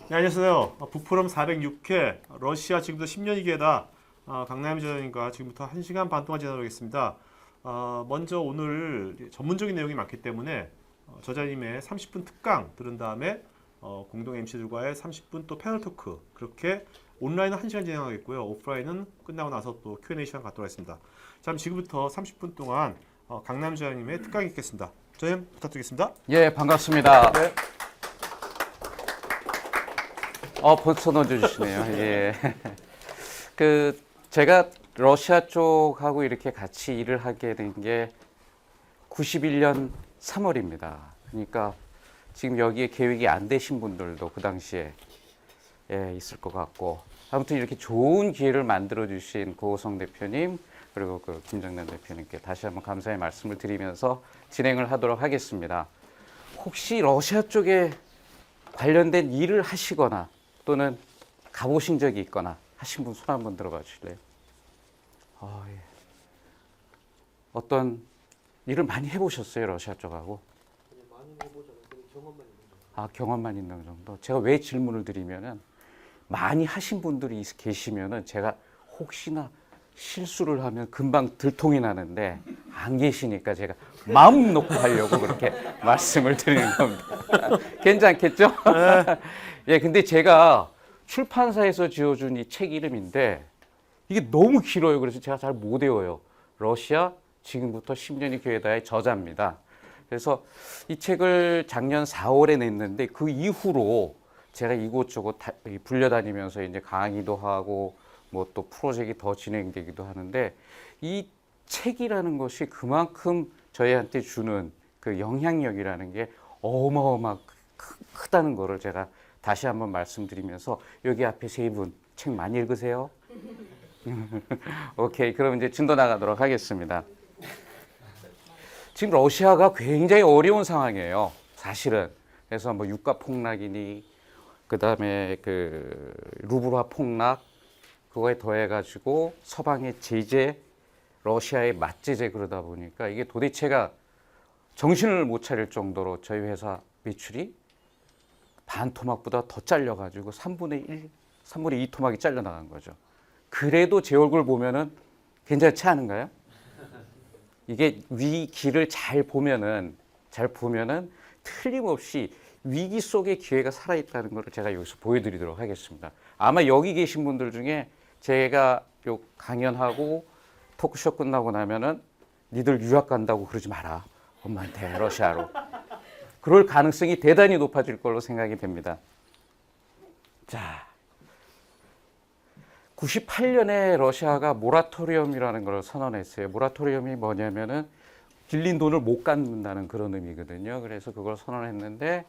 네, 안녕하세요. 부프롬 406회 러시아 지금부터 10년이 기회다. 강남 저자님과 지금부터 1시간 반 동안 진행하겠습니다. 먼저 오늘 전문적인 내용이 많기 때문에 저자님의 30분 특강 들은 다음에 공동 MC들과의 30분 또 패널 토크 그렇게 온라인은 1시간 진행하겠고요. 오프라인은 끝나고 나서 또 Q&A 시간 갖도록 하겠습니다. 자, 그럼 지금부터 30분 동안 강남 저자님의 특강이 있겠습니다. 저자님 부탁드리겠습니다. 예, 반갑습니다. 네. 벌써 넣어주시네요. 예. 제가 러시아 쪽하고 이렇게 같이 일을 하게 된 게 91년 3월입니다. 그러니까 지금 여기에 계획이 안 되신 분들도 그 당시에 있을 것 같고, 아무튼 이렇게 좋은 기회를 만들어 주신 고호성 대표님 그리고 김정남 대표님께 다시 한번 감사의 말씀을 드리면서 진행을 하도록 하겠습니다. 혹시 러시아 쪽에 관련된 일을 하시거나 또는 가보신 적이 있거나 하신 분 손 한번 들어봐 주실래요? 예. 어떤 일을 많이 해보셨어요, 러시아 쪽하고? 많이 해보죠. 경험만 있는 거. 경험만 있는 정도. 제가 왜 질문을 드리면은 많이 하신 분들이 계시면은 제가 혹시나 실수를 하면 금방 들통이 나는데 안 계시니까 제가 마음 놓고 하려고 그렇게 말씀을 드리는 겁니다. 괜찮겠죠? 예, 근데 제가 출판사에서 지어준 이 책 이름인데 이게 너무 길어요. 그래서 제가 잘 못 외워요. 러시아 지금부터 10년이 기회다의 저자입니다. 그래서 이 책을 작년 4월에 냈는데 그 이후로 제가 이곳저곳 불려다니면서 이제 강의도 하고 뭐 또 프로젝트가 더 진행되기도 하는데 이 책이라는 것이 그만큼 저희한테 주는 그 영향력이라는 게 어마어마 크다는 거를 제가 다시 한번 말씀드리면서 여기 앞에 세 분 책 많이 읽으세요? 오케이, 그럼 이제 진도 나가도록 하겠습니다. 지금 러시아가 굉장히 어려운 상황이에요, 사실은. 그래서 뭐 유가 폭락이니 그다음에 그 루블화 폭락 그거에 더해가지고 서방의 제재, 러시아의 맞제재 그러다 보니까 이게 도대체가 정신을 못 차릴 정도로 저희 회사 매출이 반 토막보다 더 잘려가지고 3분의 1, 3분의 2 토막이 잘려나간 거죠. 그래도 제 얼굴 보면은 괜찮지 않은가요? 이게 위기를 잘 보면은 틀림없이 위기 속에 기회가 살아있다는 걸 제가 여기서 보여드리도록 하겠습니다. 아마 여기 계신 분들 중에 제가 요 강연하고 토크쇼 끝나고 나면은 니들 유학 간다고 그러지 마라. 엄마한테 러시아로. 그럴 가능성이 대단히 높아질 걸로 생각이 됩니다. 자, 98년에 러시아가 모라토리엄이라는 걸 선언했어요. 모라토리엄이 뭐냐면은 빌린 돈을 못 갚는다는 그런 의미거든요. 그래서 그걸 선언했는데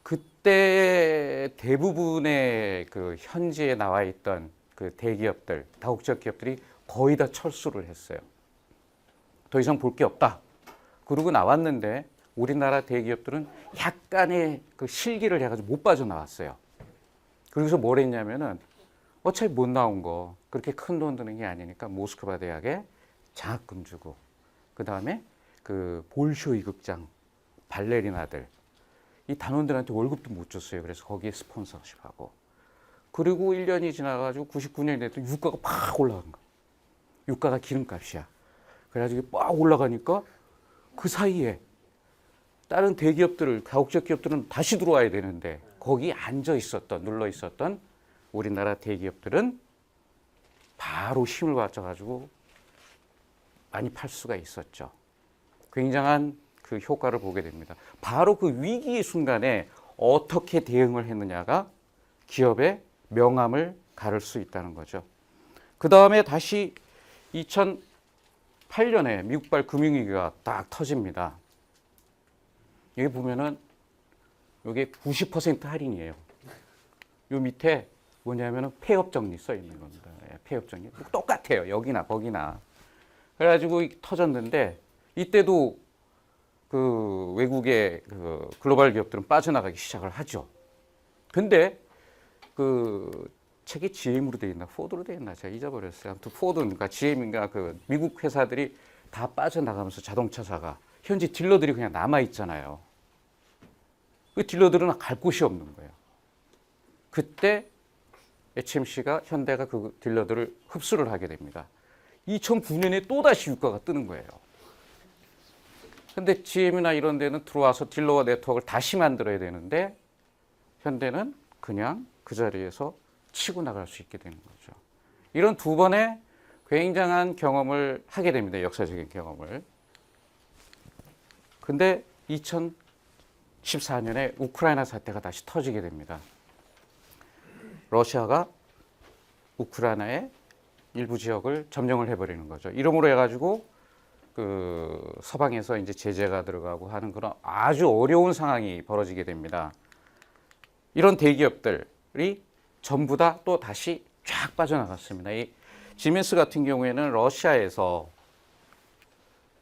그때 대부분의 그 현지에 나와 있던 그 대기업들, 다국적 기업들이 거의 다 철수를 했어요. 더 이상 볼 게 없다. 그러고 나왔는데 우리나라 대기업들은 약간의 그 실기를 해가지고 못 빠져나왔어요. 그래서 뭘 했냐면은 어차피 못 나온 거 그렇게 큰 돈 드는 게 아니니까 모스크바 대학에 장학금 주고 그 다음에 그 볼쇼이 극장 발레리나들 이 단원들한테 월급도 못 줬어요. 그래서 거기에 스폰서십하고 그리고 1년이 지나가지고 99년이 됐더니 유가가 팍 올라간 거예요. 유가가 기름값이야. 그래가지고 빡 올라가니까 그 사이에 다른 대기업들, 다국적 기업들은 다시 들어와야 되는데 거기 눌러 있었던 우리나라 대기업들은 바로 힘을 받쳐가지고 많이 팔 수가 있었죠. 굉장한 그 효과를 보게 됩니다. 바로 그 위기의 순간에 어떻게 대응을 했느냐가 기업의 명암을 가를 수 있다는 거죠. 그 다음에 다시 2008년에 미국발 금융위기가 딱 터집니다. 여기 보면은 이게 90% 할인이에요. 요 밑에 뭐냐면은 폐업 정리 써 있는 겁니다. 폐업 정리 똑같아요. 여기나 거기나. 그래가지고 터졌는데 이때도 그 외국의 그 글로벌 기업들은 빠져나가기 시작을 하죠. 근데 그 책이 GM으로 돼 있나 포드로 돼 있나 제가 잊어버렸어요. 아무튼 포드인가 GM인가 그 미국 회사들이 다 빠져나가면서 자동차사가 현재 딜러들이 그냥 남아 있잖아요. 그 딜러들은 갈 곳이 없는 거예요. 그때 HMC가 현대가 그 딜러들을 흡수를 하게 됩니다. 2009년에 또다시 유가가 뜨는 거예요. 근데 GM이나 이런 데는 들어와서 딜러와 네트워크를 다시 만들어야 되는데 현대는 그냥 그 자리에서 치고 나갈 수 있게 되는 거죠. 이런 두 번의 굉장한 경험을 하게 됩니다. 역사적인 경험을. 근데 2014년에 우크라이나 사태가 다시 터지게 됩니다. 러시아가 우크라이나의 일부 지역을 점령을 해버리는 거죠. 이러므로 해가지고 그 서방에서 이제 제재가 들어가고 하는 그런 아주 어려운 상황이 벌어지게 됩니다. 이런 대기업들이 전부 다 또 다시 쫙 빠져나갔습니다. 이 지멘스 같은 경우에는 러시아에서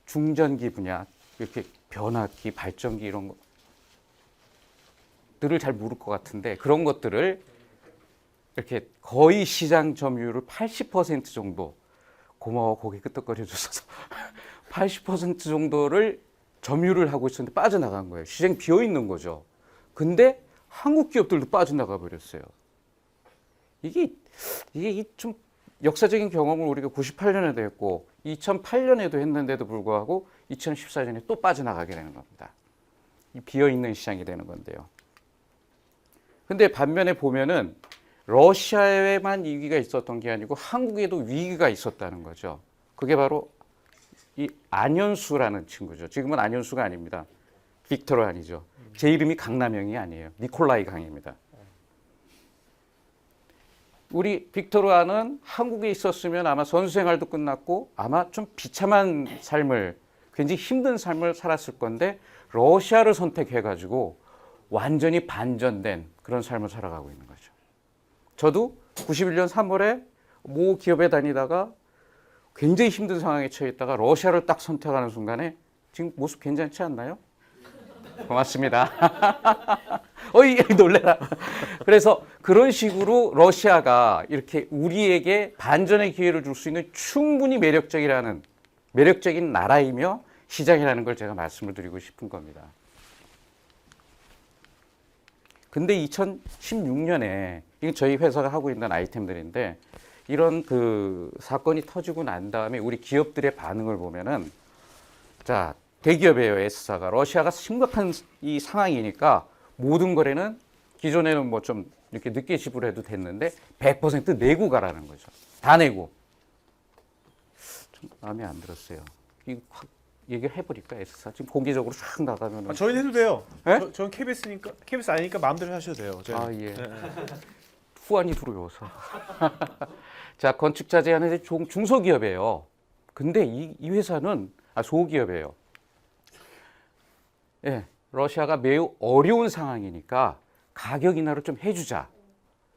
중전기 분야, 이렇게 변압기, 발전기 이런 것들을 잘 모를 것 같은데 그런 것들을 이렇게 거의 시장 점유율을 80% 정도 고마워 고개 끄덕거려 줘서 80% 정도를 점유를 하고 있었는데 빠져나간 거예요. 시장이 비어 있는 거죠. 근데 한국 기업들도 빠져나가 버렸어요. 이게 좀 역사적인 경험을 우리가 98년에도 했고 2008년에도 했는데도 불구하고 2014년에 또 빠져나가게 되는 겁니다. 이 비어 있는 시장이 되는 건데요. 근데 반면에 보면은 러시아에만 위기가 있었던 게 아니고 한국에도 위기가 있었다는 거죠. 그게 바로 이 안현수라는 친구죠. 지금은 안현수가 아닙니다. 빅토르 아니죠. 제 이름이 강남형이 아니에요. 니콜라이 강입니다. 우리 빅토르아는 한국에 있었으면 아마 선수 생활도 끝났고 아마 좀 비참한 삶을 굉장히 힘든 삶을 살았을 건데 러시아를 선택해가지고 완전히 반전된 그런 삶을 살아가고 있는 거죠. 저도 91년 3월에 모 기업에 다니다가 굉장히 힘든 상황에 처했다가 러시아를 딱 선택하는 순간에 지금 모습 괜찮지 않나요? 고맙습니다. 어이 놀래라. 그래서 그런 식으로 러시아가 이렇게 우리에게 반전의 기회를 줄 수 있는 충분히 매력적인 나라이며 시장이라는 걸 제가 말씀을 드리고 싶은 겁니다. 근데 2016년에 이건 저희 회사가 하고 있는 아이템들인데 이런 그 사건이 터지고 난 다음에 우리 기업들의 반응을 보면은 자 대기업이에요. S사가 러시아가 심각한 이 상황이니까 모든 거래는 기존에는 뭐 좀 이렇게 늦게 지불해도 됐는데 100% 내고 가라는 거죠. 다 내고. 좀 마음에 안 들었어요. 이거 확 얘기를 해버릴까 S사 지금 공개적으로 쫙 나가면. 저희는 해도 돼요. 네? 저는 KBS니까 KBS 아니니까 마음대로 하셔도 돼요. 저희는. 아 예. 네. 후안이 들어오서. 자 건축자 제한의 중소기업이에요. 근데 이 회사는 소기업이에요. 예, 러시아가 매우 어려운 상황이니까 가격 인하를 좀 해주자.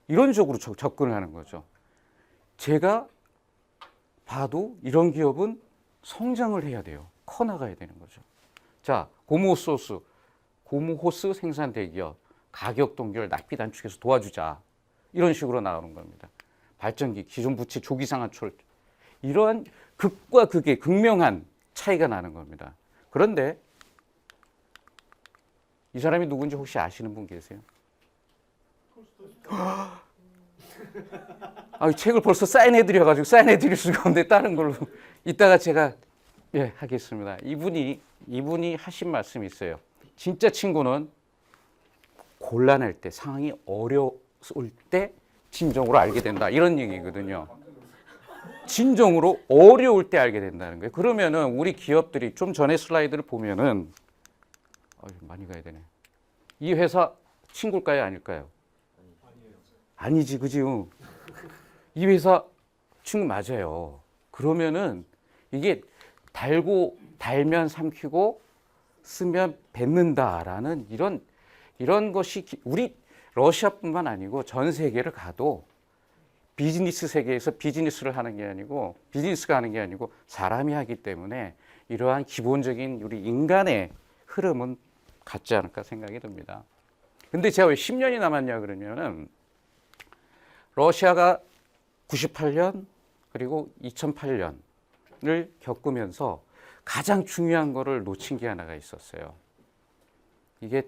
이런 쪽으로 접근을 하는 거죠. 제가 봐도 이런 기업은 성장을 해야 돼요. 커나가야 되는 거죠. 자, 고무호스 생산 대기업, 가격 동결, 납비 단축해서 도와주자. 이런 식으로 나오는 겁니다. 발전기, 기존 부치, 조기 상하철. 이러한 극과 극의 극명한 차이가 나는 겁니다. 그런데 이 사람이 누군지 혹시 아시는 분 계세요? 책을 벌써 사인해드려가지고 사인해드릴 수가 없는데 다른 걸로 이따가 제가 하겠습니다. 이분이 하신 말씀이 있어요. 진짜 친구는 곤란할 때 상황이 어려울 때 진정으로 알게 된다 이런 얘기거든요. 진정으로 어려울 때 알게 된다는 거예요. 그러면은 우리 기업들이 좀 전에 슬라이드를 보면은 많이 가야 되네. 이 회사 친구일까요, 아닐까요? 아니지, 그지? 이 회사 친구 맞아요. 그러면은 이게 달면 삼키고 쓰면 뱉는다라는 이런 것이 우리 러시아뿐만 아니고 전 세계를 가도 비즈니스 세계에서 비즈니스가 하는 게 아니고 사람이 하기 때문에 이러한 기본적인 우리 인간의 흐름은 같지 않을까 생각이 듭니다. 근데 제가 왜 10년이 남았냐 그러면은 러시아가 98년 그리고 2008년을 겪으면서 가장 중요한 거를 놓친 게 하나가 있었어요. 이게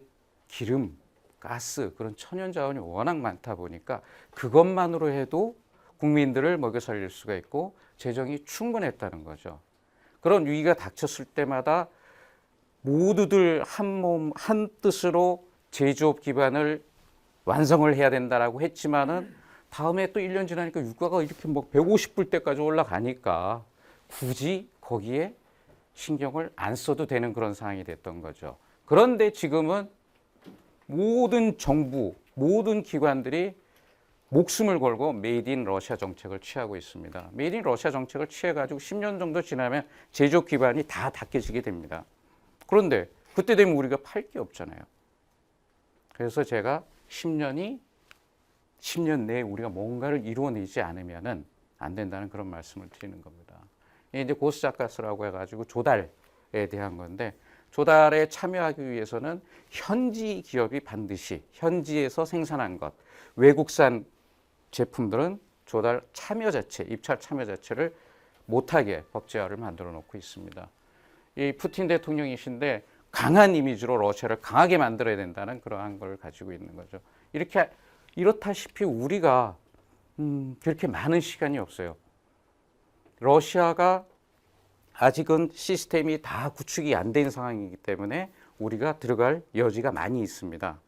기름, 가스, 그런 천연 자원이 워낙 많다 보니까 그것만으로 해도 국민들을 먹여 살릴 수가 있고 재정이 충분했다는 거죠. 그런 위기가 닥쳤을 때마다 모두들 한 몸, 한 뜻으로 제조업 기반을 완성을 해야 된다라고 했지만은 다음에 또 1년 지나니까 유가가 이렇게 뭐 150불 때까지 올라가니까 굳이 거기에 신경을 안 써도 되는 그런 상황이 됐던 거죠. 그런데 지금은 모든 정부, 모든 기관들이 목숨을 걸고 메이드 인 러시아 정책을 취하고 있습니다. 메이드 인 러시아 정책을 취해가지고 10년 정도 지나면 제조업 기반이 다 닦여지게 됩니다. 그런데 그때 되면 우리가 팔 게 없잖아요. 그래서 제가 10년 내에 우리가 뭔가를 이루어내지 않으면은 안 된다는 그런 말씀을 드리는 겁니다. 이제 고스자가스라고 해가지고 조달에 대한 건데 조달에 참여하기 위해서는 현지 기업이 반드시 현지에서 생산한 것, 외국산 제품들은 조달 참여 자체, 입찰 참여 자체를 못하게 법제화를 만들어 놓고 있습니다. 이 푸틴 대통령이신데 강한 이미지로 러시아를 강하게 만들어야 된다는 그러한 걸 가지고 있는 거죠. 이렇다시피 우리가 그렇게 많은 시간이 없어요. 러시아가 아직은 시스템이 다 구축이 안 된 상황이기 때문에 우리가 들어갈 여지가 많이 있습니다.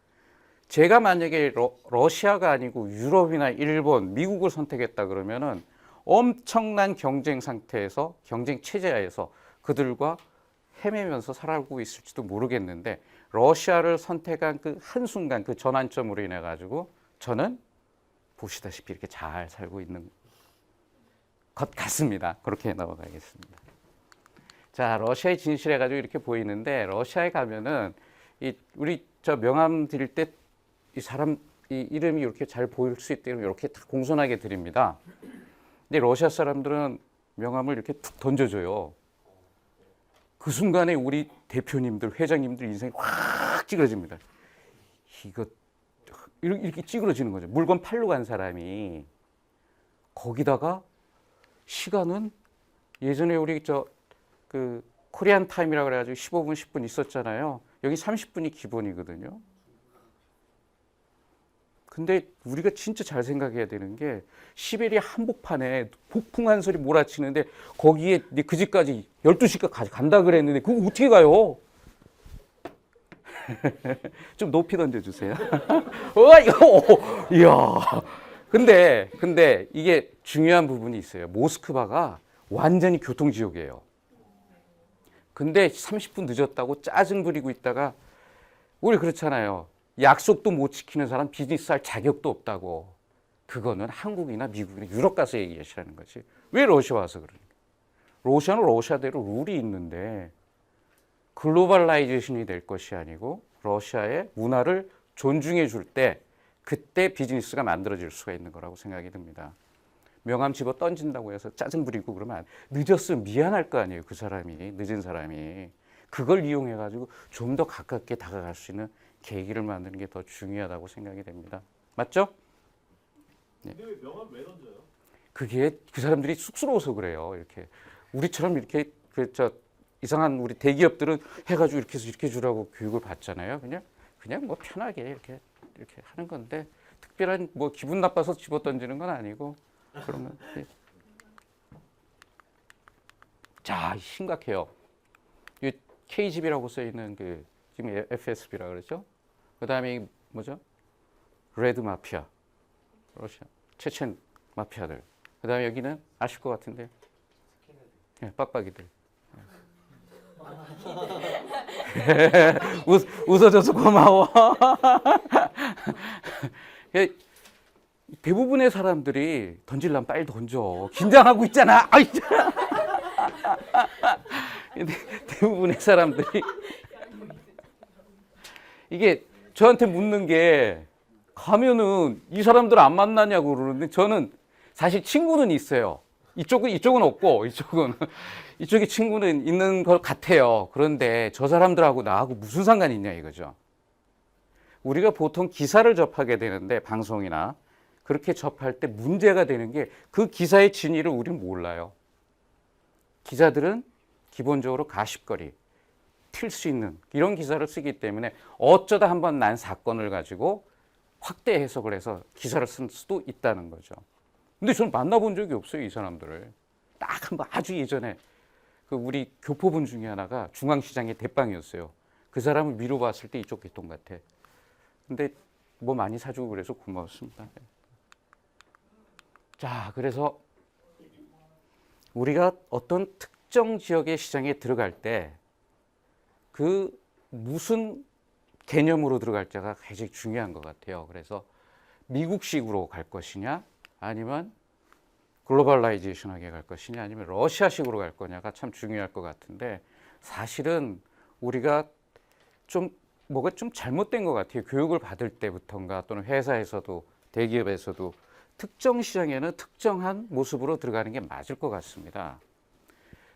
제가 만약에 러시아가 아니고 유럽이나 일본, 미국을 선택했다 그러면은 엄청난 경쟁 상태에서 경쟁 체제하에서 그들과 헤매면서 살아가고 있을지도 모르겠는데 러시아를 선택한 그 한순간 그 전환점으로 인해 가지고 저는 보시다시피 이렇게 잘 살고 있는 것 같습니다. 그렇게 넘어가겠습니다. 자, 러시아의 진실해 가지고 이렇게 보이는데 러시아에 가면은 우리 저 명함 드릴 때 이 사람 이 이름이 이렇게 잘 보일 수 있도록 이렇게 다 공손하게 드립니다. 근데 러시아 사람들은 명함을 이렇게 툭 던져줘요. 그 순간에 우리 대표님들, 회장님들 인생이 확 찌그러집니다. 이거 이렇게 찌그러지는 거죠. 물건 팔러 간 사람이 거기다가 시간은 예전에 우리 그 코리안 타임이라고 그래가지고 15분, 10분 있었잖아요. 여기 30분이 기본이거든요. 근데 우리가 진짜 잘 생각해야 되는 게 시베리아 한복판에 폭풍 한 소리 몰아치는데 거기에 그 집까지 12시까지 간다 그랬는데 그거 어떻게 가요? 좀 높이 던져주세요. 이야. 근데 이게 중요한 부분이 있어요. 모스크바가 완전히 교통지옥이에요. 근데 30분 늦었다고 짜증 부리고 있다가 우리 그렇잖아요. 약속도 못 지키는 사람 비즈니스 할 자격도 없다고. 그거는 한국이나 미국이나 유럽 가서 얘기하시라는 거지. 왜 러시아 와서 그러니까. 러시아는 러시아대로 룰이 있는데 글로벌라이제이션이 될 것이 아니고 러시아의 문화를 존중해 줄 때 그때 비즈니스가 만들어질 수가 있는 거라고 생각이 듭니다. 명함 집어 던진다고 해서 짜증 부리고 그러면 늦었으면 미안할 거 아니에요. 그 사람이, 늦은 사람이. 그걸 이용해 가지고 좀 더 가깝게 다가갈 수 있는 계기를 만드는 게 더 중요하다고 생각이 됩니다. 맞죠? 근데 왜 명함 왜 던져요? 그게 그 사람들이 쑥스러워서 그래요. 이렇게 우리처럼 이렇게 이상한 우리 대기업들은 해가지고 이렇게 해서 이렇게 주라고 교육을 받잖아요. 그냥 뭐 편하게 이렇게 하는 건데 특별한 뭐 기분 나빠서 집어 던지는 건 아니고 그러면 자 심각해요. 이 KGB라고 써 있는 그 지금 FSB라 그러죠. 그다음에 뭐죠? 레드 마피아, 러시아, 체첸 마피아들. 그다음에 여기는 아실 것 같은데, 네, 빡빡이들. 웃어줘서 고마워. 대부분의 사람들이 던질라면 빨리 던져. 긴장하고 있잖아. 대부분의 사람들이 이게 저한테 묻는 게 가면은 이 사람들 안 만나냐고 그러는데 저는 사실 친구는 있어요. 이쪽은 없고 이쪽에 친구는 있는 것 같아요. 그런데 저 사람들하고 나하고 무슨 상관이 있냐 이거죠. 우리가 보통 기사를 접하게 되는데 방송이나 그렇게 접할 때 문제가 되는 게 그 기사의 진위를 우리는 몰라요. 기자들은 기본적으로 가십거리, 튈 수 있는 이런 기사를 쓰기 때문에 어쩌다 한번 난 사건을 가지고 확대 해석을 해서 기사를 쓸 수도 있다는 거죠. 근데 저는 만나본 적이 없어요, 이 사람들을. 딱 한번 아주 예전에 그 우리 교포분 중에 하나가 중앙시장의 대빵이었어요. 그 사람을 미루 봤을 때 이쪽 계통 같아. 근데 뭐 많이 사주고 그래서 고마웠습니다. 자, 그래서 우리가 어떤 특정 지역의 시장에 들어갈 때 그 무슨 개념으로 들어갈지가 굉장히 중요한 것 같아요. 그래서 미국식으로 갈 것이냐, 아니면 글로벌라이제이션하게 갈 것이냐, 아니면 러시아식으로 갈 거냐가 참 중요할 것 같은데, 사실은 우리가 좀 뭐가 좀 잘못된 것 같아요. 교육을 받을 때부터인가 또는 회사에서도 대기업에서도 특정 시장에는 특정한 모습으로 들어가는 게 맞을 것 같습니다.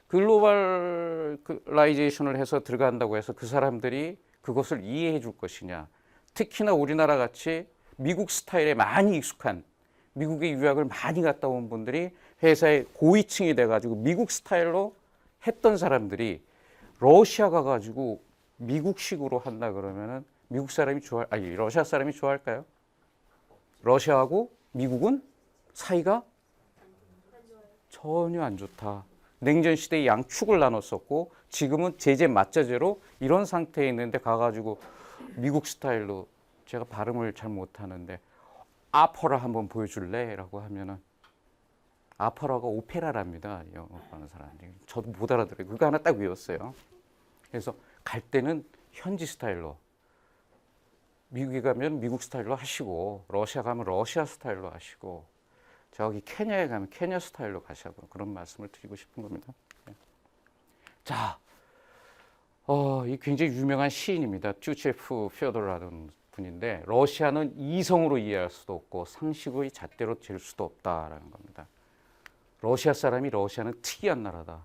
글로벌라이제이션을 해서 들어간다고 해서 그 사람들이 그것을 이해해 줄 것이냐. 특히나 우리나라 같이 미국 스타일에 많이 익숙한, 미국의 유학을 많이 갔다 온 분들이 회사의 고위층이 돼가지고 미국 스타일로 했던 사람들이 러시아 가가지고 미국식으로 한다 그러면은 미국 사람이 러시아 사람이 좋아할까요? 러시아하고 미국은 사이가 전혀 안 좋다. 냉전 시대에 양축을 나눴었고 지금은 제재 맞자제로 이런 상태에 있는데 가가지고 미국 스타일로, 제가 발음을 잘 못하는데 아퍼라 한번 보여줄래? 라고 하면은, 아퍼라가 오페라랍니다. 영어하는 사람들이. 저도 못 알아들어요. 그거 하나 딱 외웠어요. 그래서 갈 때는 현지 스타일로, 미국에 가면 미국 스타일로 하시고, 러시아 가면 러시아 스타일로 하시고, 저기 케냐에 가면 케냐 스타일로 가시고, 그런 말씀을 드리고 싶은 겁니다. 자, 이 굉장히 유명한 시인입니다. 튜체프 퓨어도라는 분인데, 러시아는 이성으로 이해할 수도 없고 상식의 잣대로 잴 수도 없다라는 겁니다. 러시아 사람이 러시아는 특이한 나라다.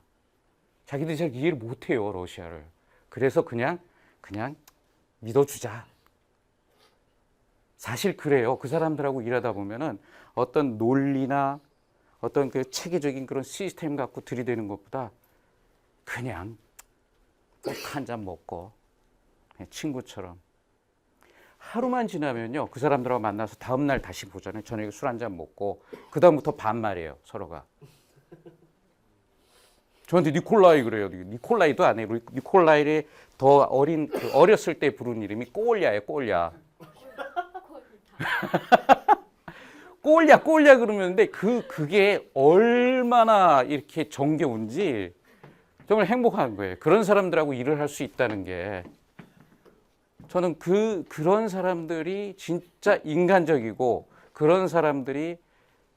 자기들이 잘 이해를 못해요, 러시아를. 그래서 그냥 믿어주자. 사실 그래요. 그 사람들하고 일하다 보면은 어떤 논리나 어떤 그 체계적인 그런 시스템 갖고 들이대는 것보다 그냥 꼭 한 잔 먹고 그냥 친구처럼 하루만 지나면요, 그 사람들하고 만나서 다음 날 다시 보잖아요. 저녁에 술 한 잔 먹고 그 다음부터 반말이에요, 서로가. 저한테 니콜라이 그래요. 니콜라이도 안 해요. 니콜라이의 더 어린, 어렸을 때 부른 이름이 꼴야예요, 꼴야. 꼴야 그러면, 근데 그게 얼마나 이렇게 정겨운지 정말 행복한 거예요. 그런 사람들하고 일을 할 수 있다는 게, 저는 그런 사람들이 진짜 인간적이고, 그런 사람들이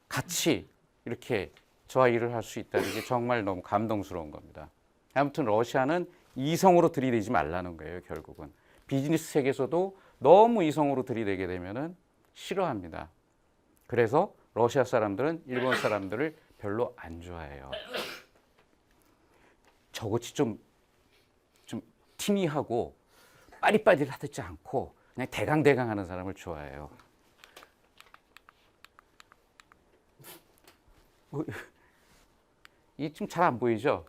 같이 이렇게 저와 일을 할 수 있다는 게 정말 너무 감동스러운 겁니다. 아무튼 러시아는 이성으로 들이대지 말라는 거예요, 결국은. 비즈니스 세계에서도 너무 이성으로 들이대게 되면은 싫어합니다. 그래서 러시아 사람들은 일본 사람들을 별로 안 좋아해요. 저것이 좀 티미하고 빠릿빠릿하지 않고 그냥 대강대강 하는 사람을 좋아해요. 이게 지금 잘 안 보이죠?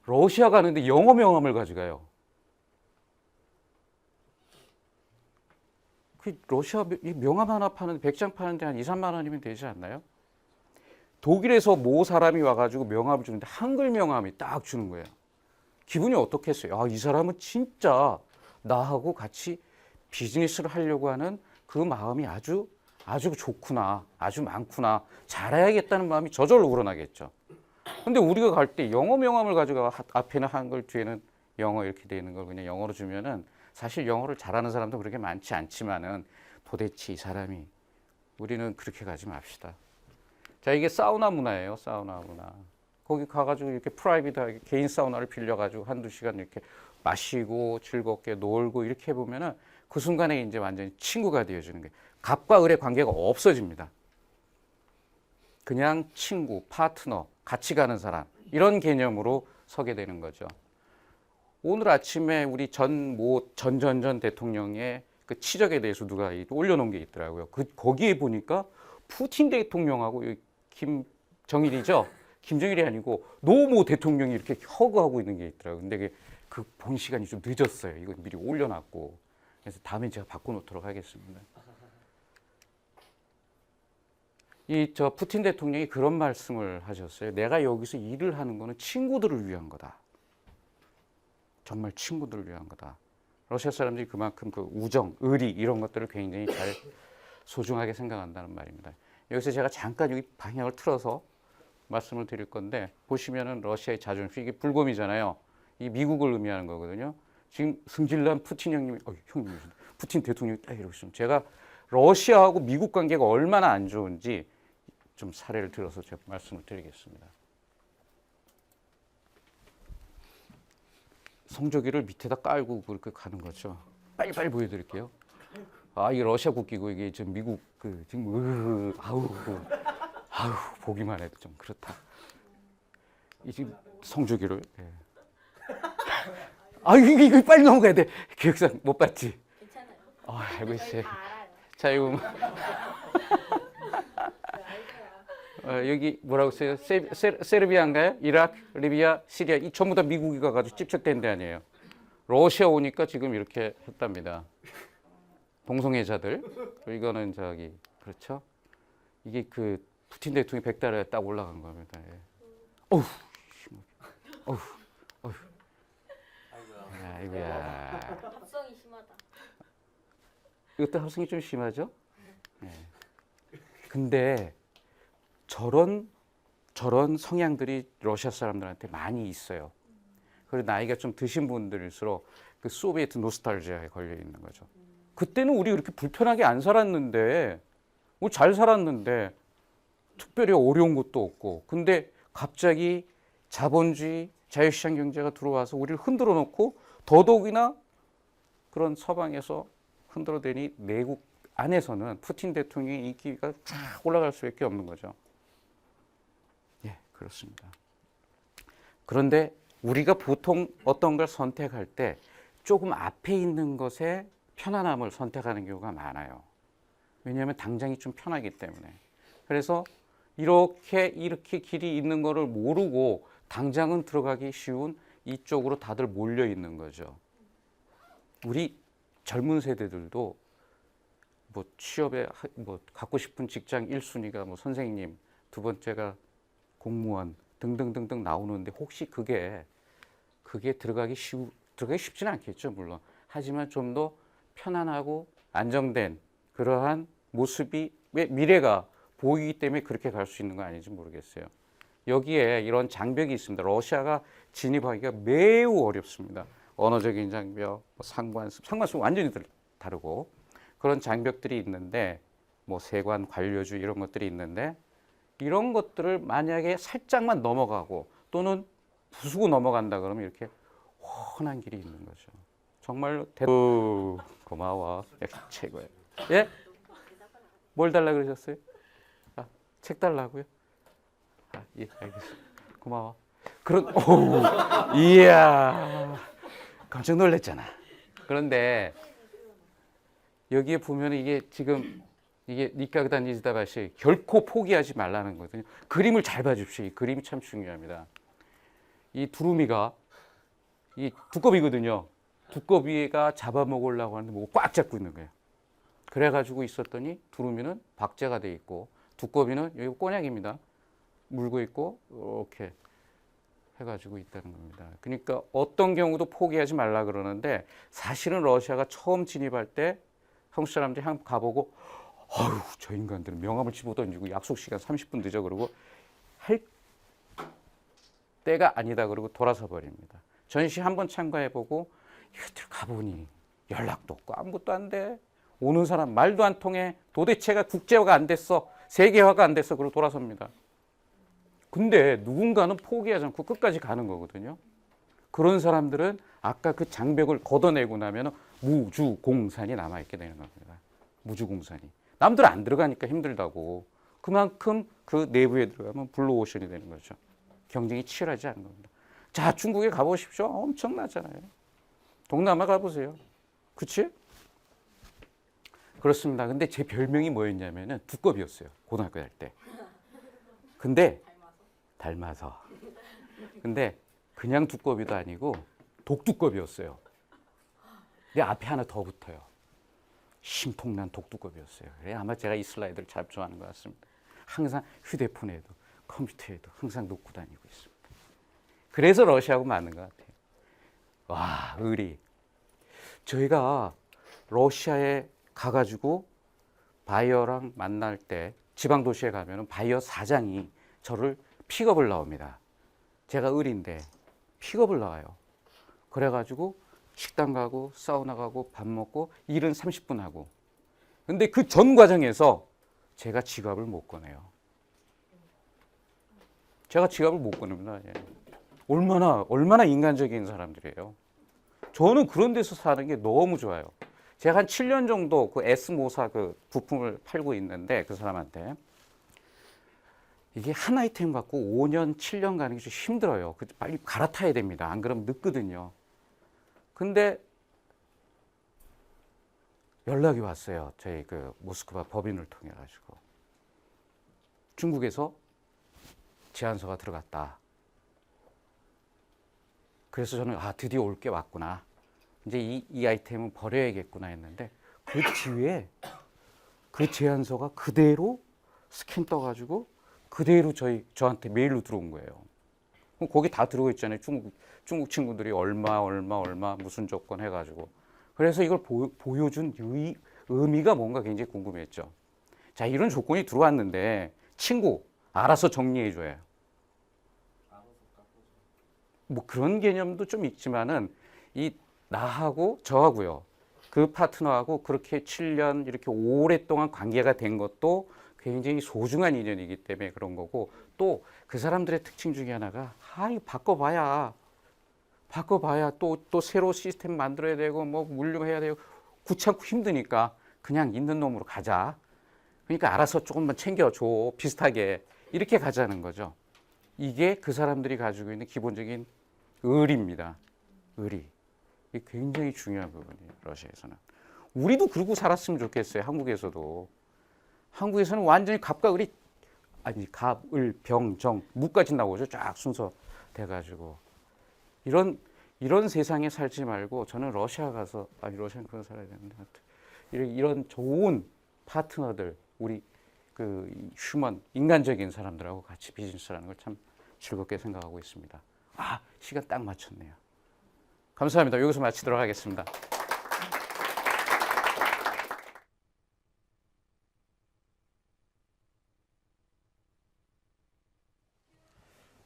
러시아 가는데 영어 명함을 가져가요. 그 러시아 명함 하나 파는데 100장 파는데 한 2, 3만 원이면 되지 않나요? 독일에서 모 사람이 와가지고 명함을 주는데 한글 명함이 딱 주는 거예요. 기분이 어떻겠어요? 아, 이 사람은 진짜 나하고 같이 비즈니스를 하려고 하는 그 마음이 아주 좋구나, 아주 많구나, 잘해야겠다는 마음이 저절로 우러나겠죠. 근데 우리가 갈 때 영어 명함을 가져가 앞에는 한글, 뒤에는 영어 이렇게 돼 있는 걸 그냥 영어로 주면은, 사실 영어를 잘하는 사람도 그렇게 많지 않지만은 도대체 이 사람이, 우리는 그렇게 가지 맙시다. 자, 이게 사우나 문화예요, 사우나 문화. 거기 가가지고 이렇게 프라이빗하게 개인 사우나를 빌려가지고 한두 시간 이렇게 마시고 즐겁게 놀고 이렇게 해보면은 그 순간에 이제 완전히 친구가 되어주는 거예요. 갑과 을의 관계가 없어집니다. 그냥 친구, 파트너, 같이 가는 사람, 이런 개념으로 서게 되는 거죠. 오늘 아침에 우리 전 대통령의 그 치적에 대해서 누가 올려놓은 게 있더라고요. 거기에 보니까 푸틴 대통령하고 김정일이죠. 김정일이 아니고 노모 대통령이 이렇게 허그하고 있는 게 있더라고요. 근데 그 본 시간이 좀 늦었어요. 이거 미리 올려놨고. 그래서 다음에 제가 바꿔놓도록 하겠습니다. 저 푸틴 대통령이 그런 말씀을 하셨어요. 내가 여기서 일을 하는 거는 친구들을 위한 거다. 정말 친구들을 위한 거다. 러시아 사람들이 그만큼 그 우정, 의리 이런 것들을 굉장히 잘 소중하게 생각한다는 말입니다. 여기서 제가 잠깐 여기 방향을 틀어서 말씀을 드릴 건데 보시면은 러시아의 자존심 이게 불곰이잖아요. 이 미국을 의미하는 거거든요. 지금 승질난 푸틴 형님이 형님 푸틴 대통령이 딱 이러고 있으면 제가 러시아하고 미국 관계가 얼마나 안 좋은지 좀 사례를 들어서 제가 말씀을 드리겠습니다. 성조기를 밑에다 깔고 그렇게 가는 거죠. 빨리빨리 보여드릴게요. 이게 러시아 국기고 이게 좀 미국 지금 아우 보기만 해도 좀 그렇다. 이 지금 성조기를. 예. 이거 빨리 넘어가야 돼. 기획상 못 봤지. 괜찮아요. 알고 있어요. 다 알아요. 자 이거 여기 뭐라고 써요? 세르비아인가요? 이라크, 리비아, 시리아 이 전부 다 미국이 가가지고 집착된 데 아니에요. 러시아 오니까 지금 이렇게 했답니다. 동성애자들. 이거는 그렇죠? 이게 그 푸틴 대통령이 백달에 딱 올라간 겁니다. 예. 아이고야. 합성이 심하다. 이것도 합성이 좀 심하죠? 네. 근데 저런 성향들이 러시아 사람들한테 많이 있어요. 그리고 나이가 좀 드신 분들일수록 그 소비에트 노스탈지아에 걸려 있는 거죠. 그때는 우리 그렇게 불편하게 안 살았는데, 우리 잘 살았는데, 특별히 어려운 것도 없고, 근데 갑자기 자본주의, 자유시장 경제가 들어와서 우리를 흔들어 놓고, 더더욱이나 그런 서방에서 흔들어대니 내국 안에서는 푸틴 대통령의 인기가 쫙 올라갈 수밖에 없는 거죠. 예, 그렇습니다. 그런데 우리가 보통 어떤 걸 선택할 때 조금 앞에 있는 것에 편안함을 선택하는 경우가 많아요. 왜냐하면 당장이 좀 편하기 때문에. 그래서 이렇게 길이 있는 거를 모르고 당장은 들어가기 쉬운 이쪽으로 다들 몰려 있는 거죠. 우리 젊은 세대들도 뭐 취업에 갖고 싶은 직장 1순위가 뭐 선생님, 두 번째가 공무원 등등등등 나오는데 혹시 그게 들어가기 쉽지는 않겠죠, 물론. 하지만 좀 더 편안하고 안정된 그러한 모습이 왜 미래가 보이기 때문에 그렇게 갈 수 있는 거 아닌지 모르겠어요. 여기에 이런 장벽이 있습니다. 러시아가 진입하기가 매우 어렵습니다. 언어적인 장벽, 상관습 완전히 다르고 그런 장벽들이 있는데 뭐 세관, 관료주의 이런 것들이 있는데 이런 것들을 만약에 살짝만 넘어가고 또는 부수고 넘어간다 그러면 이렇게 훤한 길이 있는 거죠. 정말로 고마워. 최고예요. 예? 뭘 달라 그러셨어요? 책 달라고요? 예, 알겠습니다. 고마워. 이야, 깜짝 놀랐잖아. 그런데 여기에 보면 이게 지금 이게 니카그다 니즈다바시 결코 포기하지 말라는 거거든요. 그림을 잘 봐줍시오. 이 그림이 참 중요합니다. 이 두루미가 이 두꺼비거든요. 두꺼비가 잡아먹으려고 하는데 뭐 꽉 잡고 있는 거예요. 그래가지고 있었더니 두루미는 박제가 돼 있고 두꺼비는 여기 꼬냑입니다. 물고 있고 이렇게 해가지고 있다는 겁니다. 그러니까 어떤 경우도 포기하지 말라 그러는데 사실은 러시아가 처음 진입할 때 한국 사람들이 한번 가보고 저 인간들은 명함을 집어던지고 약속 시간 30분 늦어 그러고 할 때가 아니다 그러고 돌아서 버립니다. 전시 한번 참가해보고 이것들 가보니 연락도 없고 아무것도 안 돼. 오는 사람 말도 안 통해. 도대체가 국제화가 안 됐어. 세계화가 안 됐어. 그러고 돌아섭니다. 근데 누군가는 포기하지 않고 끝까지 가는 거거든요. 그런 사람들은 아까 그 장벽을 걷어내고 나면 무주공산이 남아있게 되는 겁니다. 무주공산이. 남들 안 들어가니까 힘들다고. 그만큼 그 내부에 들어가면 블루오션이 되는 거죠. 경쟁이 치열하지 않은 겁니다. 자, 중국에 가보십시오. 엄청나잖아요. 동남아 가보세요. 그치? 그렇습니다. 근데 제 별명이 뭐였냐면은 두꺼비였어요. 고등학교 갈 때. 근데 닮아서. 근데 그냥 두꺼비도 아니고 독두껍이었어요. 근데 앞에 하나 더 붙어요. 신통난 독두껍이었어요. 그래 아마 제가 이 슬라이드를 잘 좋아하는 것 같습니다. 항상 휴대폰에도 컴퓨터에도 항상 놓고 다니고 있습니다. 그래서 러시아하고 맞는 것 같아요. 와, 의리. 저희가 러시아에 가가지고 바이어랑 만날 때 지방 도시에 가면은 바이어 사장이 저를 픽업을 나옵니다. 제가 의리인데 픽업을 나와요. 그래가지고 식당 가고 사우나 가고 밥 먹고 일은 30분 하고. 근데 그 전 과정에서 제가 지갑을 못 꺼내요. 제가 지갑을 못 꺼냅니다. 예. 얼마나 인간적인 사람들이에요. 저는 그런 데서 사는 게 너무 좋아요. 제가 한 7년 정도 그 S모사 그 부품을 팔고 있는데 그 사람한테 이게 한 아이템 갖고 5년, 7년 가는 게 좀 힘들어요. 빨리 갈아타야 됩니다. 안 그러면 늦거든요. 근데 연락이 왔어요. 저희 그 모스크바 법인을 통해 가지고 중국에서 제안서가 들어갔다. 그래서 저는 드디어 올 게 왔구나. 이제 이 아이템은 버려야겠구나 했는데 그 뒤에 그 제안서가 그대로 스캔 떠가지고 그대로 저한테 메일로 들어온 거예요. 그럼 거기 다 들어가 있잖아요. 중국 친구들이 얼마 무슨 조건 해가지고. 그래서 이걸 보여준 의미가 뭔가 굉장히 궁금했죠. 자, 이런 조건이 들어왔는데 친구 알아서 정리해줘요. 뭐 그런 개념도 좀 있지만은 나하고 저하고요. 그 파트너하고 그렇게 7년 이렇게 오랫동안 관계가 된 것도 굉장히 소중한 인연이기 때문에 그런 거고 또 그 사람들의 특징 중에 하나가 바꿔봐야 또 새로 시스템 만들어야 되고 뭐 물류해야 되고 귀찮고 힘드니까 그냥 있는 놈으로 가자. 그러니까 알아서 조금만 챙겨줘. 비슷하게 이렇게 가자는 거죠. 이게 그 사람들이 가지고 있는 기본적인 의리입니다. 의리. 이게 굉장히 중요한 부분이에요. 러시아에서는. 우리도 그러고 살았으면 좋겠어요. 한국에서도. 한국에서는 완전히 갑과 을이 갑, 을, 병, 정, 무까지 나오죠. 쫙 순서 돼가지고. 이런 세상에 살지 말고 저는 러시아 가서 러시아는 그런 살아야 되는데 이런 좋은 파트너들 우리 그 휴먼 인간적인 사람들하고 같이 비즈니스라는 걸 참 즐겁게 생각하고 있습니다. 시간 딱 맞췄네요. 감사합니다. 여기서 마치도록 하겠습니다.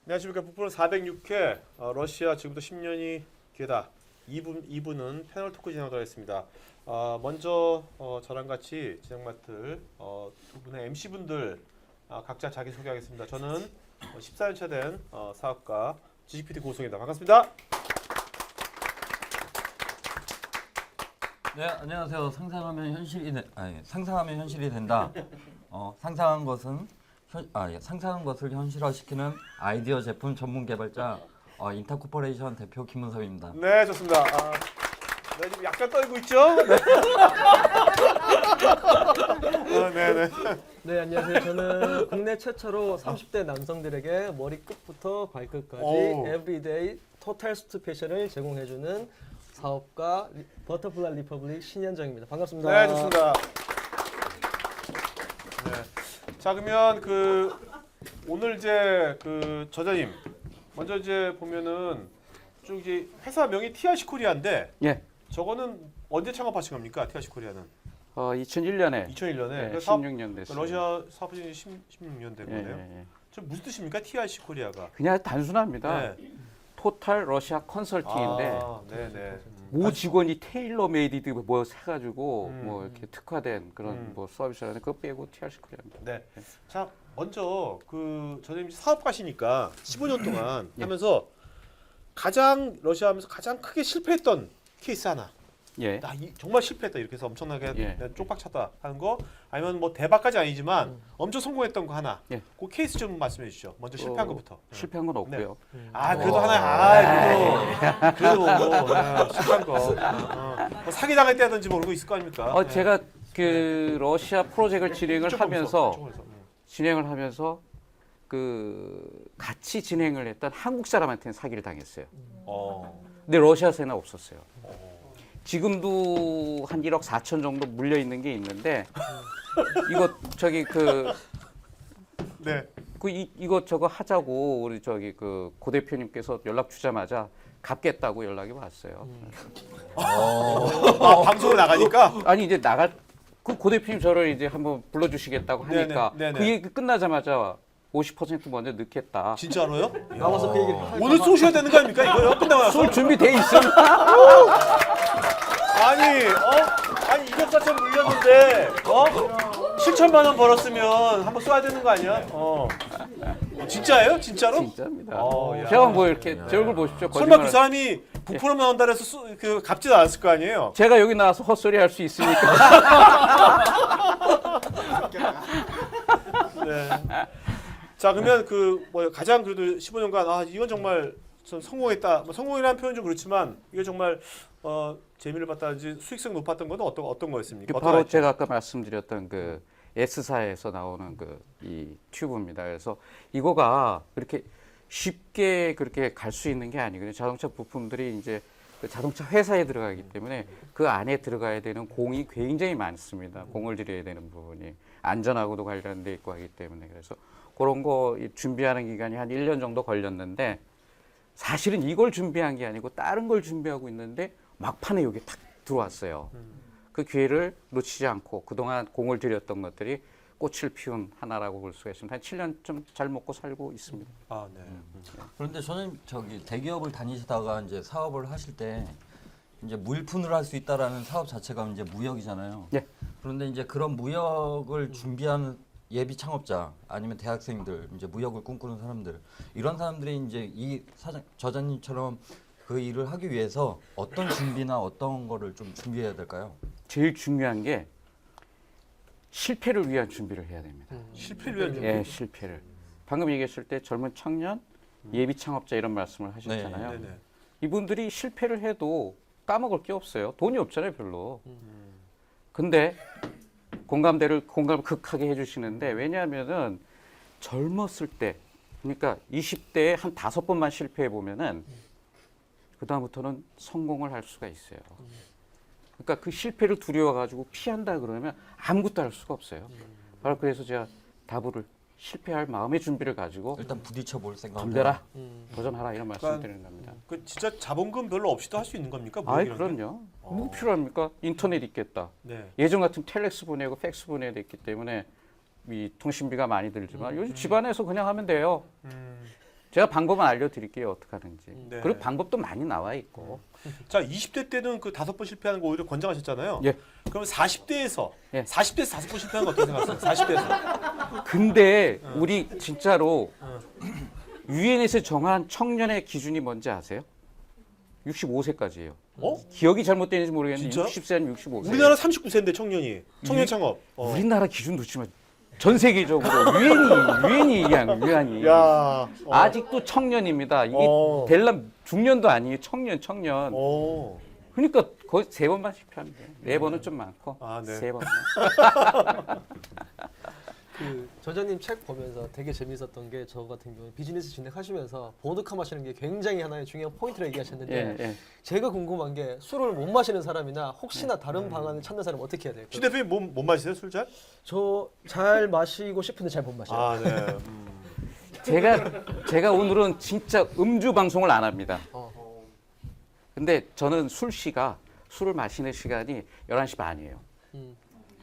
안녕하십니까. 북프로 406회 러시아 지금부터 10년이 기회다. 2부는 패널 토크 진행하도록 하겠습니다. 먼저 저랑 같이 진행 맡을 두 분의 MC분들 각자 자기소개하겠습니다. 저는 14년차 된 사업가 GPD 고성입니다. 반갑습니다. 네, 안녕하세요. 상상하면 현실이 된다. 상상한 것을 현실화시키는 아이디어 제품 전문 개발자 인타코퍼레이션 대표 김문섭입니다. 네, 좋습니다. 네, 지금 약간 떨고 있죠? 네. 네. 네, 안녕하세요. 저는 국내 최초로 30대 남성들에게 머리끝부터 발끝까지 에브리데이 토탈 수트 패션을 제공해주는 사업가 버터플라이 리퍼블릭 신현정입니다. 반갑습니다. 네, 좋습니다. 네. 자, 그러면 오늘 이제 저자님 먼저 이제 보면은 쭉 이제 회사 명이 TRC 코리아인데 예. 저거는 언제 창업하신 겁니까? TRC 코리아는 2001년에 2001년에 네, 그 16년 됐어요. 러시아 사업하신 지 16년 된 거네요. 저 무슨 뜻입니까? TRC 코리아가? 그냥 단순합니다. 네. 토탈 러시아 컨설팅인데 네네. 모 직원이 테일러 메이드 뭐 사가지고 음. 뭐 이렇게 특화된 그런 뭐 서비스를 하는데 그거 빼고 TRC 코리아입니다. 네. 자, 먼저 저는 사업가시니까 15년 동안 예. 하면서 러시아하면서 가장 크게 실패했던 케이스 하나. 예. 정말 실패했다 이렇게 해서 엄청나게 예. 내가 쪽박쳤다 하는 거 아니면 뭐 대박까지 아니지만 엄청 성공했던 거 하나. 예. 그 케이스 좀 말씀해 주시죠. 먼저 실패한 것부터. 실패한 건 없고요. 그래도 하나. 그래도 실패한 거. 뭐 사기 당할 때든지 모르고 있을 거 아닙니까? 네. 제가 그 러시아 프로젝트를 이쪽으로 해서. 진행을 하면서 같이 진행을 했던 한국 사람한테는 사기를 당했어요. 근데 러시아에는 없었어요. 지금도 한 1억 4천 정도 물려 있는 게 있는데 이거 저기 네. 이거 저거 하자고 우리 저기 고 대표님께서 연락 주자마자 갚겠다고 연락이 왔어요. 아, 방송에 나가니까 아니 이제 나갈 고 대표님 저를 이제 한번 불러주시겠다고 하니까 네네, 네네. 그 얘기 끝나자마자 50% 먼저 넣겠다. 진짜로요? 나와서 그 얘기를 오늘 쏘셔야 되는 거 아닙니까 이거요? 끝나고 나서? 쏠 준비돼 있어. 아니 204천 물렸는데 7천만 원 벌었으면 한번 쏴야 되는 거 아니야? 진짜예요? 진짜로? 진짜입니다. 야. 제가 뭐 이렇게 제 얼굴 보십시오. 설마 거짓말. 그 사람이 부풀어 나온다 해서 갚지도 않았을 거 아니에요? 제가 여기 나와서 헛소리 할 수 있으니까. 네. 자 그러면 가장 그래도 15년간 이건 정말 전 성공했다. 뭐 성공이라는 표현 좀 그렇지만 이게 정말 재미를 봤다든지 수익성 높았던 건 어떤 거였습니까? 어떤 바로 아이템? 제가 아까 말씀드렸던 그 S사에서 나오는 이 튜브입니다. 그래서 이거가 그렇게 쉽게 그렇게 갈 수 있는 게 아니거든요. 자동차 부품들이 이제 그 자동차 회사에 들어가기 때문에 그 안에 들어가야 되는 공이 굉장히 많습니다. 공을 들여야 되는 부분이 안전하고도 관련돼 있고 하기 때문에 그래서 그런 거 준비하는 기간이 한 1년 정도 걸렸는데 사실은 이걸 준비한 게 아니고 다른 걸 준비하고 있는데 막판에 여기 탁 들어왔어요. 그 기회를 놓치지 않고 그동안 공을 들였던 것들이 꽃을 피운 하나라고 볼 수가 있습니다. 한 7년 좀 잘 먹고 살고 있습니다. 네. 그런데 저는 저기 대기업을 다니시다가 이제 사업을 하실 때 이제 물품을 할 수 있다라는 사업 자체가 이제 무역이잖아요. 예. 그런데 이제 그런 무역을 준비하는 예비 창업자 아니면 대학생들 이제 무역을 꿈꾸는 사람들 이런 사람들이 이제 이 저자님처럼 그 일을 하기 위해서 어떤 준비나 어떤 거를 좀 준비해야 될까요? 제일 중요한 게 실패를 위한 준비를 해야 됩니다. 실패를 위한 준비. 예, 실패를. 방금 얘기했을 때 젊은 청년, 예비 창업자 이런 말씀을 하셨잖아요. 네네. 이분들이 실패를 해도 까먹을 게 없어요. 돈이 없잖아요, 별로. 근데 공감을 극하게 해주시는데 왜냐하면은 젊었을 때, 그러니까 20대에 한 5번만 실패해 보면은 그 다음부터는 성공을 할 수가 있어요. 그러니까 그 실패를 두려워가지고 피한다 그러면 아무것도 할 수가 없어요. 바로 그래서 제가 다부를 실패할 마음의 준비를 가지고 일단 부딪혀 볼 생각. 덤벼라, 도전하라 이런 그러니까 말씀드리는 겁니다. 그 진짜 자본금 별로 없이도 할 수 있는 겁니까? 아이 무역이라는 게? 그럼요. 뭐 필요합니까? 인터넷 있겠다. 네. 예전 같은 텔렉스 보내고 팩스 보내야 됐기 때문에 이 통신비가 많이 들지만 요즘 집안에서 그냥 하면 돼요. 제가 방법은 알려드릴게요. 어떻게 하는지. 네. 그리고 방법도 많이 나와 있고. 자 20대 때는 그 5번 실패하는 거 오히려 권장하셨잖아요. 예. 그럼 40대에서 예. 40대에서 5번 실패하는 거 어떻게 생각하세요? 40대에서. 근데 우리 진짜로 유엔에서 정한 청년의 기준이 뭔지 아세요? 65세까지예요. 기억이 잘못되는지 모르겠는데 진짜? 60세 아니면 65세. 우리나라 39세인데 청년 창업. 우리나라 기준도 지만 전 세계적으로 유엔이 얘기하는 유엔이. 야. 아직도 청년입니다. 이게 될람 중년도 아니에요. 청년. 그러니까 거의 3번만 실패하면 돼요. 4번은 좀 많고 네. 3번만. 그 저자님 책 보면서 되게 재미있었던 게 저 같은 경우에 비즈니스 진행하시면서 보드카 마시는 게 굉장히 하나의 중요한 포인트라 얘기하셨는데 예. 제가 궁금한 게 술을 못 마시는 사람이나 혹시나 다른 방안을 찾는 사람은 어떻게 해야 될까요? 신 대표님 못 마시세요? 술 잘? 저 잘 마시고 싶은데 잘 못 마셔요. 네. 제가 오늘은 진짜 음주 방송을 안 합니다. 근데 저는 술을 마시는 시간이 11시 반이에요.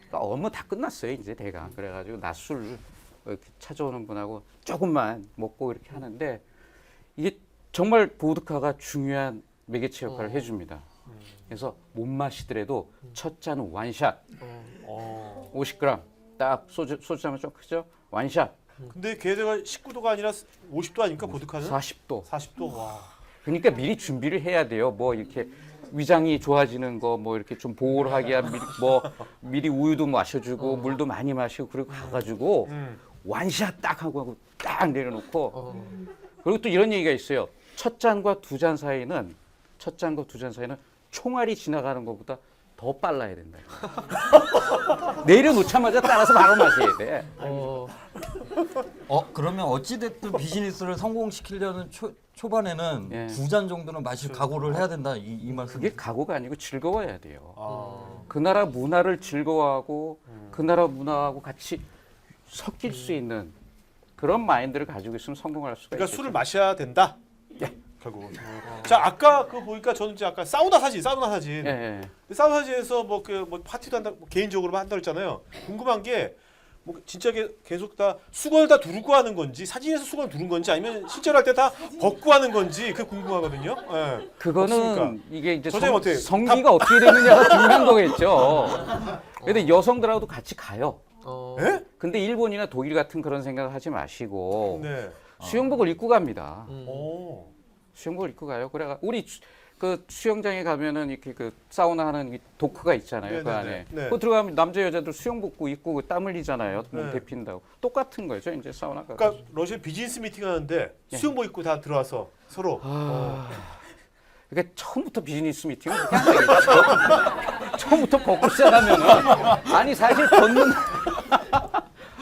그러니까 업무 다 끝났어요, 이제 대강. 그래가지고 낮술 이렇게 찾아오는 분하고 조금만 먹고 이렇게 하는데 이게 정말 보드카가 중요한 매개체 역할을 해줍니다. 그래서 못 마시더라도 첫 잔은 완샷. 50g 딱 소주잔은 좀 크죠? 완샷. 근데 걔네가 19도가 아니라 50도 아닙니까 보드카는? 40도. 40도. 와. 그러니까 미리 준비를 해야 돼요. 뭐 이렇게 위장이 좋아지는 거 뭐 이렇게 좀 보호를 하기 위한 미리 우유도 마셔주고 물도 많이 마시고 그리고 가가지고 완샷 딱 하고 딱 내려놓고 그리고 또 이런 얘기가 있어요. 첫 잔과 두 잔 사이는 총알이 지나가는 것보다 더 빨라야 된다. 내려놓자마자 따라서 바로 마셔야 돼. 그러면 어찌됐든 비즈니스를 성공시키려는 초반에는 예. 2잔 정도는 마실 각오를 해야 된다 이 말씀. 그게 각오가 아니고 즐거워야 돼요. 아. 그 나라 문화를 즐거워하고 그 나라 문화하고 같이 섞일 수 있는 그런 마인드를 가지고 있으면 성공할 수가 그러니까 있겠죠. 술을 마셔야 된다. 결국은. 자 아까 그 보니까 저는 이제 아까 사우나 사진. 예, 예. 사우나 사진에서 뭐 파티도 한다, 뭐 개인적으로 한다 그랬잖아요. 궁금한 게 뭐 진짜 계속 다 수건을 다 두르고 하는 건지 사진에서 수건을 두른 건지 아니면 실제로 할 때 다 벗고 하는 건지 그게 궁금하거든요. 예. 그거는 없습니까? 이게 이제 선생님 어떻게- 성기가 어떻게 되느냐가 중요한 거겠죠. 근데 여성들하고도 같이 가요. 예? 근데 일본이나 독일 같은 그런 생각을 하지 마시고 네. 수영복을 입고 갑니다. 오. 수영복을 입고 가요. 그래가 우리 그 수영장에 가면은 이렇게 그 사우나 하는 이 도크가 있잖아요. 그 네네네. 안에. 네. 그 들어가면 남자 여자들 수영복 입고 땀 흘리잖아요. 몸 네. 데핀다고. 똑같은 거죠. 이제 사우나가. 그러니까 러시아 비즈니스 미팅 하는데 예. 수영복 입고 다 들어와서 서로. 그러니까 처음부터 비즈니스 미팅은 그렇게 안 되겠죠. 처음부터 벗고 시작하면은 아니 사실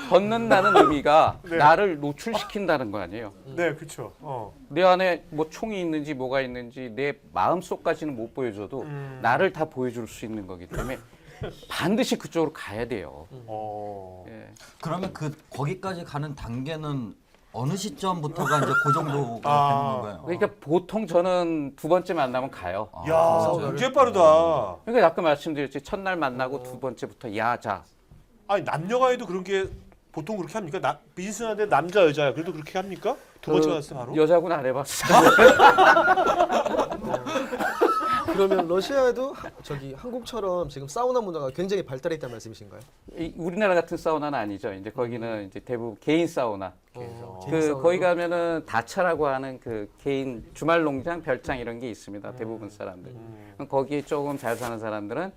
벗는다는 의미가 네. 나를 노출시킨다는 거 아니에요. 네, 그렇죠. 내 안에 뭐 총이 있는지 뭐가 있는지 내 마음속까지는 못 보여줘도 나를 다 보여줄 수 있는 거기 때문에 반드시 그쪽으로 가야 돼요. 예. 그러면 거기까지 가는 단계는 어느 시점부터가 이제 그 정도가 아. 되는 건가요? 그러니까 보통 저는 두 번째 만나면 가요. 야, 굉장히 빠르다. 그러니까 아까 말씀드렸지 첫날 만나고 두 번째부터 야자. 아니 남녀가에도 그런 게 보통 그렇게 합니까? 비즈니스 하는데 남자 여자야. 그래도 그렇게 합니까? 두 번째 갔을 때 바로? 여자고는 안 해봤어요. 그러면 러시아에도 저기 한국처럼 지금 사우나 문화가 굉장히 발달해 있다는 말씀이신가요? 우리나라 같은 사우나는 아니죠. 이제 거기는 이제 대부분 개인 사우나. 개인 그 사우나로? 거기 가면은 다차라고 하는 그 개인 주말 농장, 별장 이런 게 있습니다. 대부분 사람들. 그럼 거기에 조금 잘 사는 사람들은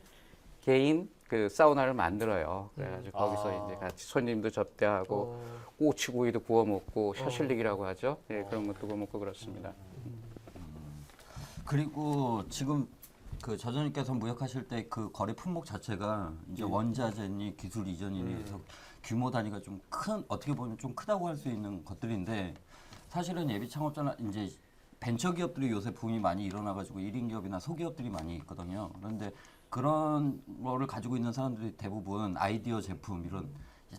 개인 그 사우나를 만들어요. 그래가지고 거기서 이제 같이 손님도 접대하고 꼬치구이도 구워 먹고 셔실릭이라고 하죠. 예, 그런 것도 구워 먹고 그렇습니다. 그리고 지금 그 저자님께서 무역하실 때 그 거래 품목 자체가 이제 원자재니 기술 이전이니 해서 규모 단위가 좀 큰 어떻게 보면 좀 크다고 할 수 있는 것들인데 사실은 예비 창업자나 이제 벤처 기업들이 요새 붐이 많이 일어나가지고 1인 기업이나 소기업들이 많이 있거든요. 그런데 그런 거를 가지고 있는 사람들이 대부분 아이디어 제품 이런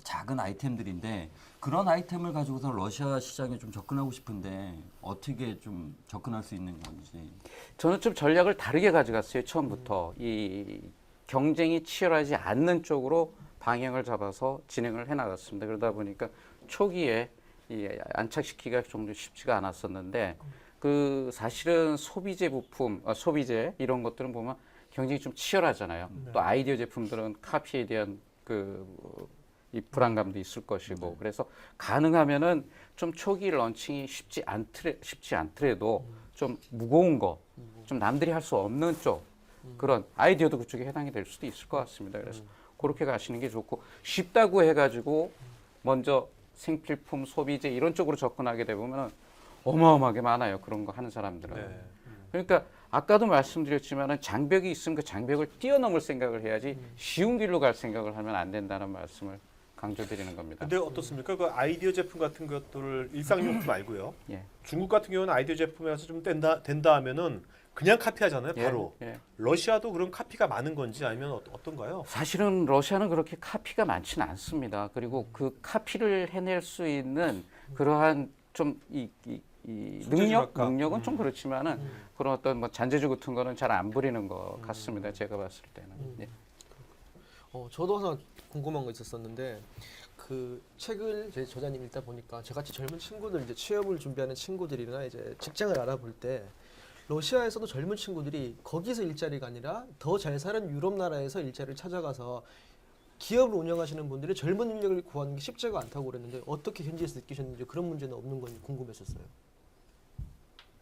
작은 아이템들인데 그런 아이템을 가지고서 러시아 시장에 좀 접근하고 싶은데 어떻게 좀 접근할 수 있는 건지. 저는 좀 전략을 다르게 가져갔어요. 처음부터 이 경쟁이 치열하지 않는 쪽으로 방향을 잡아서 진행을 해나갔습니다. 그러다 보니까 초기에 이 안착시키기가 좀 쉽지가 않았었는데 그 사실은 소비재 부품, 소비재 이런 것들은 보면 경쟁이 좀 치열하잖아요. 또 아이디어 제품들은 카피에 대한 이 불안감도 있을 것이고 그래서 가능하면은 좀 초기 런칭이 쉽지 않더라도 좀 무거운 거, 좀 남들이 할 수 없는 쪽 그런 아이디어도 그쪽에 해당이 될 수도 있을 것 같습니다. 그래서 그렇게 가시는 게 좋고 쉽다고 해가지고 먼저 생필품, 소비재 이런 쪽으로 접근하게 되면 어마어마하게 많아요. 그런 거 하는 사람들은. 네. 그러니까 아까도 말씀드렸지만은 장벽이 있으면 그 장벽을 뛰어넘을 생각을 해야지 쉬운 길로 갈 생각을 하면 안 된다는 말씀을 강조드리는 겁니다. 근데 어떻습니까? 그 아이디어 제품 같은 것들을 일상용품 말고요. 예. 중국 같은 경우는 아이디어 제품에서 좀 된다 하면은 그냥 카피하잖아요. 예, 바로. 예. 러시아도 그런 카피가 많은 건지 아니면 어떤가요? 사실은 러시아는 그렇게 카피가 많지는 않습니다. 그리고 그 카피를 해낼 수 있는 그러한 좀 능력은 좀 그렇지만은 그런 어떤 뭐 잔재주 같은 거는 잘 안 부리는 것 같습니다. 제가 봤을 때는. 예. 저도 하나 궁금한 거 있었었는데 그 책을 제 저자님 읽다 보니까 저같이 젊은 친구들 이제 취업을 준비하는 친구들이나 이제 직장을 알아볼 때 러시아에서도 젊은 친구들이 거기서 일자리가 아니라 더 잘 사는 유럽 나라에서 일자리를 찾아가서 기업을 운영하시는 분들이 젊은 인력을 구하는 게 쉽지가 않다고 그랬는데 어떻게 현지에서 느끼셨는지 그런 문제는 없는 건지 궁금했었어요.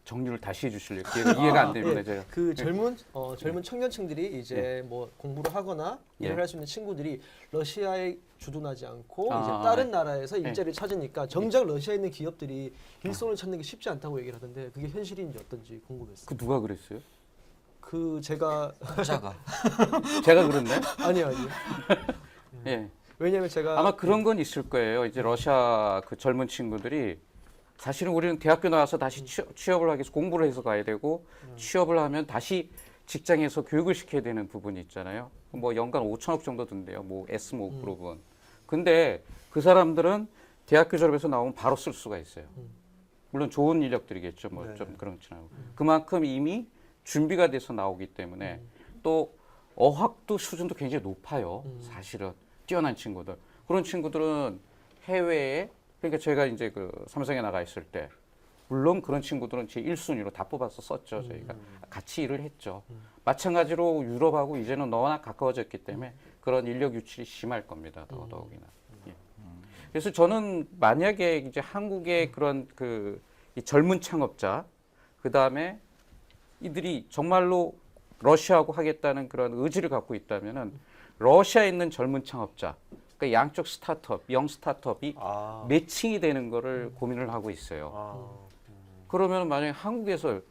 정리를 다시 해주실래요? 이해가 안 됩니다. 예, 제가. 그 젊은 청년층들이 이제 뭐 공부를 하거나 예. 일을 할 수 있는 친구들이 러시아에 주둔하지 않고 아, 이제 다른 예. 나라에서 일자리를 찾으니까 정작 러시아에 있는 기업들이 일손을 찾는 게 쉽지 않다고 얘기를 하던데 그게 현실인지 어떤지 궁금했어요. 그 누가 그랬어요? 그 제가 숫자가 제가 그랬나요? 아니요. 예. 왜냐면 제가 아마 그런 건 있을 거예요. 이제 러시아 그 젊은 친구들이 사실은 우리는 대학교 나와서 다시 취업을 하기 위해서 공부를 해서 가야 되고 취업을 하면 다시 직장에서 교육을 시켜야 되는 부분이 있잖아요. 뭐 연간 5천억 정도 든대요. 뭐 S모 그룹은. 근데 그 사람들은 대학교 졸업해서 나오면 바로 쓸 수가 있어요. 물론 좋은 인력들이겠죠. 뭐 좀 그렇진 않고. 그만큼 이미 준비가 돼서 나오기 때문에 또 어학도 수준도 굉장히 높아요. 사실은 뛰어난 친구들. 그런 친구들은 해외에 그러니까 저희가 이제 그 삼성에 나가 있을 때 물론 그런 친구들은 제 1순위로 다 뽑아서 썼죠. 저희가 같이 일을 했죠. 마찬가지로 유럽하고 이제는 너무나 가까워졌기 때문에 그런 인력 유출이 심할 겁니다. 더더욱이나. 예. 그래서 저는 만약에 이제 한국의 그런 이 젊은 창업자 그 다음에 이들이 정말로 러시아하고 하겠다는 그런 의지를 갖고 있다면은 러시아에 있는 젊은 창업자, 그러니까 양쪽 스타트업, 영 스타트업이 매칭이 되는 거를 고민을 하고 있어요. 그러면 만약에 한국에서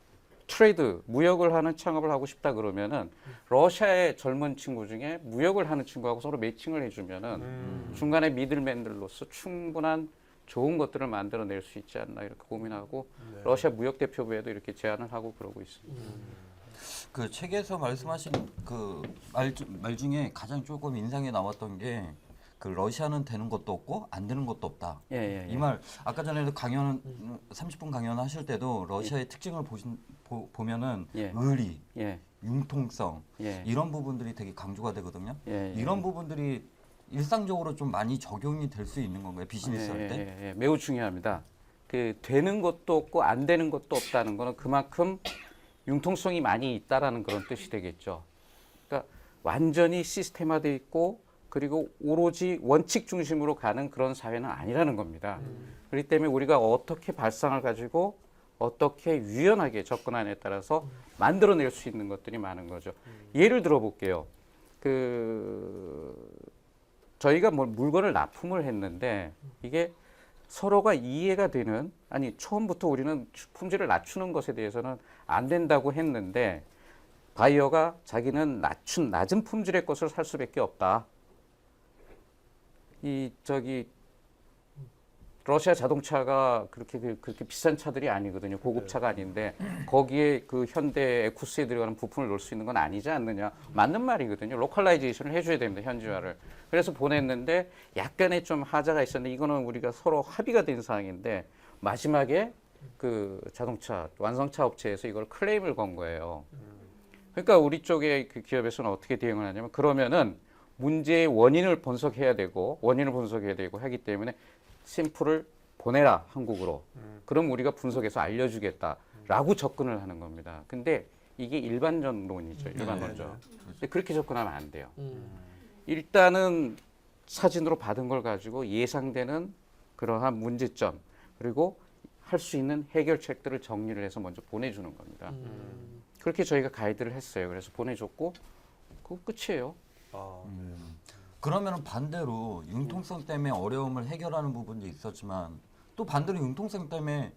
트레이드, 무역을 하는 창업을 하고 싶다 그러면은 러시아의 젊은 친구 중에 무역을 하는 친구하고 서로 매칭을 해주면은 중간에 미들맨들로서 충분한 좋은 것들을 만들어낼 수 있지 않나 이렇게 고민하고 러시아 무역 대표부에도 이렇게 제안을 하고 그러고 있습니다. 그 책에서 말씀하신 그 말 중에 가장 조금 인상에 남았던 게 그 러시아는 되는 것도 없고 안 되는 것도 없다. 예. 이 말 아까 전에도 강연 30분 강연 하실 때도 러시아의 특징을 보면은 예. 의리, 예. 융통성 예. 이런 부분들이 되게 강조가 되거든요. 예. 이런 부분들이 일상적으로 좀 많이 적용이 될 수 있는 건가요? 비즈니스 할 때? 예. 매우 중요합니다. 그 되는 것도 없고 안 되는 것도 없다는 거는 그만큼 융통성이 많이 있다라는 그런 뜻이 되겠죠. 그러니까 완전히 시스템화돼 있고 그리고 오로지 원칙 중심으로 가는 그런 사회는 아니라는 겁니다. 그렇기 때문에 우리가 어떻게 발상을 가지고 어떻게 유연하게 접근하느냐에 따라서 만들어낼 수 있는 것들이 많은 거죠. 예를 들어 볼게요. 저희가 뭐 물건을 납품을 했는데 이게 서로가 이해가 되는 아니 처음부터 우리는 품질을 낮추는 것에 대해서는 안 된다고 했는데 바이어가 자기는 낮은 품질의 것을 살 수밖에 없다. 러시아 자동차가 그렇게 비싼 차들이 아니거든요. 고급차가 아닌데 거기에 그 현대 에쿠스에 들어가는 부품을 넣을 수 있는 건 아니지 않느냐. 맞는 말이거든요. 로컬라이제이션을 해줘야 됩니다. 현지화를. 그래서 보냈는데 약간의 좀 하자가 있었는데 이거는 우리가 서로 합의가 된 사항인데 마지막에 그 자동차 완성차 업체에서 이걸 클레임을 건 거예요. 그러니까 우리 쪽의 그 기업에서는 어떻게 대응을 하냐면 그러면은 문제의 원인을 분석해야 되고 하기 때문에 샘플을 보내라 한국으로. 그럼 우리가 분석해서 알려주겠다라고 접근을 하는 겁니다. 근데 이게 일반론이죠. 일반론죠. 근데 그렇게 접근하면 안 돼요. 일단은 사진으로 받은 걸 가지고 예상되는 그러한 문제점 그리고 할 수 있는 해결책들을 정리를 해서 먼저 보내주는 겁니다. 그렇게 저희가 가이드를 했어요. 그래서 보내줬고 그거 끝이에요. 그러면 반대로 융통성 때문에 어려움을 해결하는 부분도 있었지만 또 반대로 융통성 때문에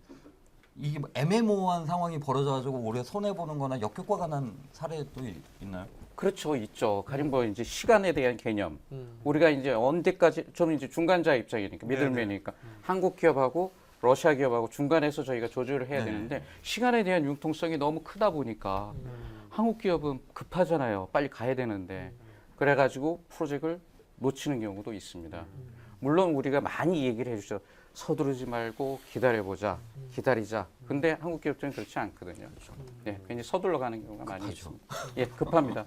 이게 애매모호한 상황이 벌어져가지고 오히려 손해보는 거나 역효과가 난 사례도 있나요? 그렇죠, 있죠. 가령 뭐 이제 시간에 대한 개념. 우리가 이제 언제까지, 저는 이제 중간자 입장이니까, 미들맨이니까, 한국 기업하고 러시아 기업하고 중간에서 저희가 조절을 해야 되는데, 시간에 대한 융통성이 너무 크다 보니까, 한국 기업은 급하잖아요. 빨리 가야 되는데. 그래가지고 프로젝트를 놓치는 경우도 있습니다. 물론 우리가 많이 얘기를 해주죠. 서두르지 말고 기다려보자, 기다리자. 근데 한국 기업들은 그렇지 않거든요. 예, 괜히 서둘러 가는 경우가 많이 있습니다. 예, 급합니다.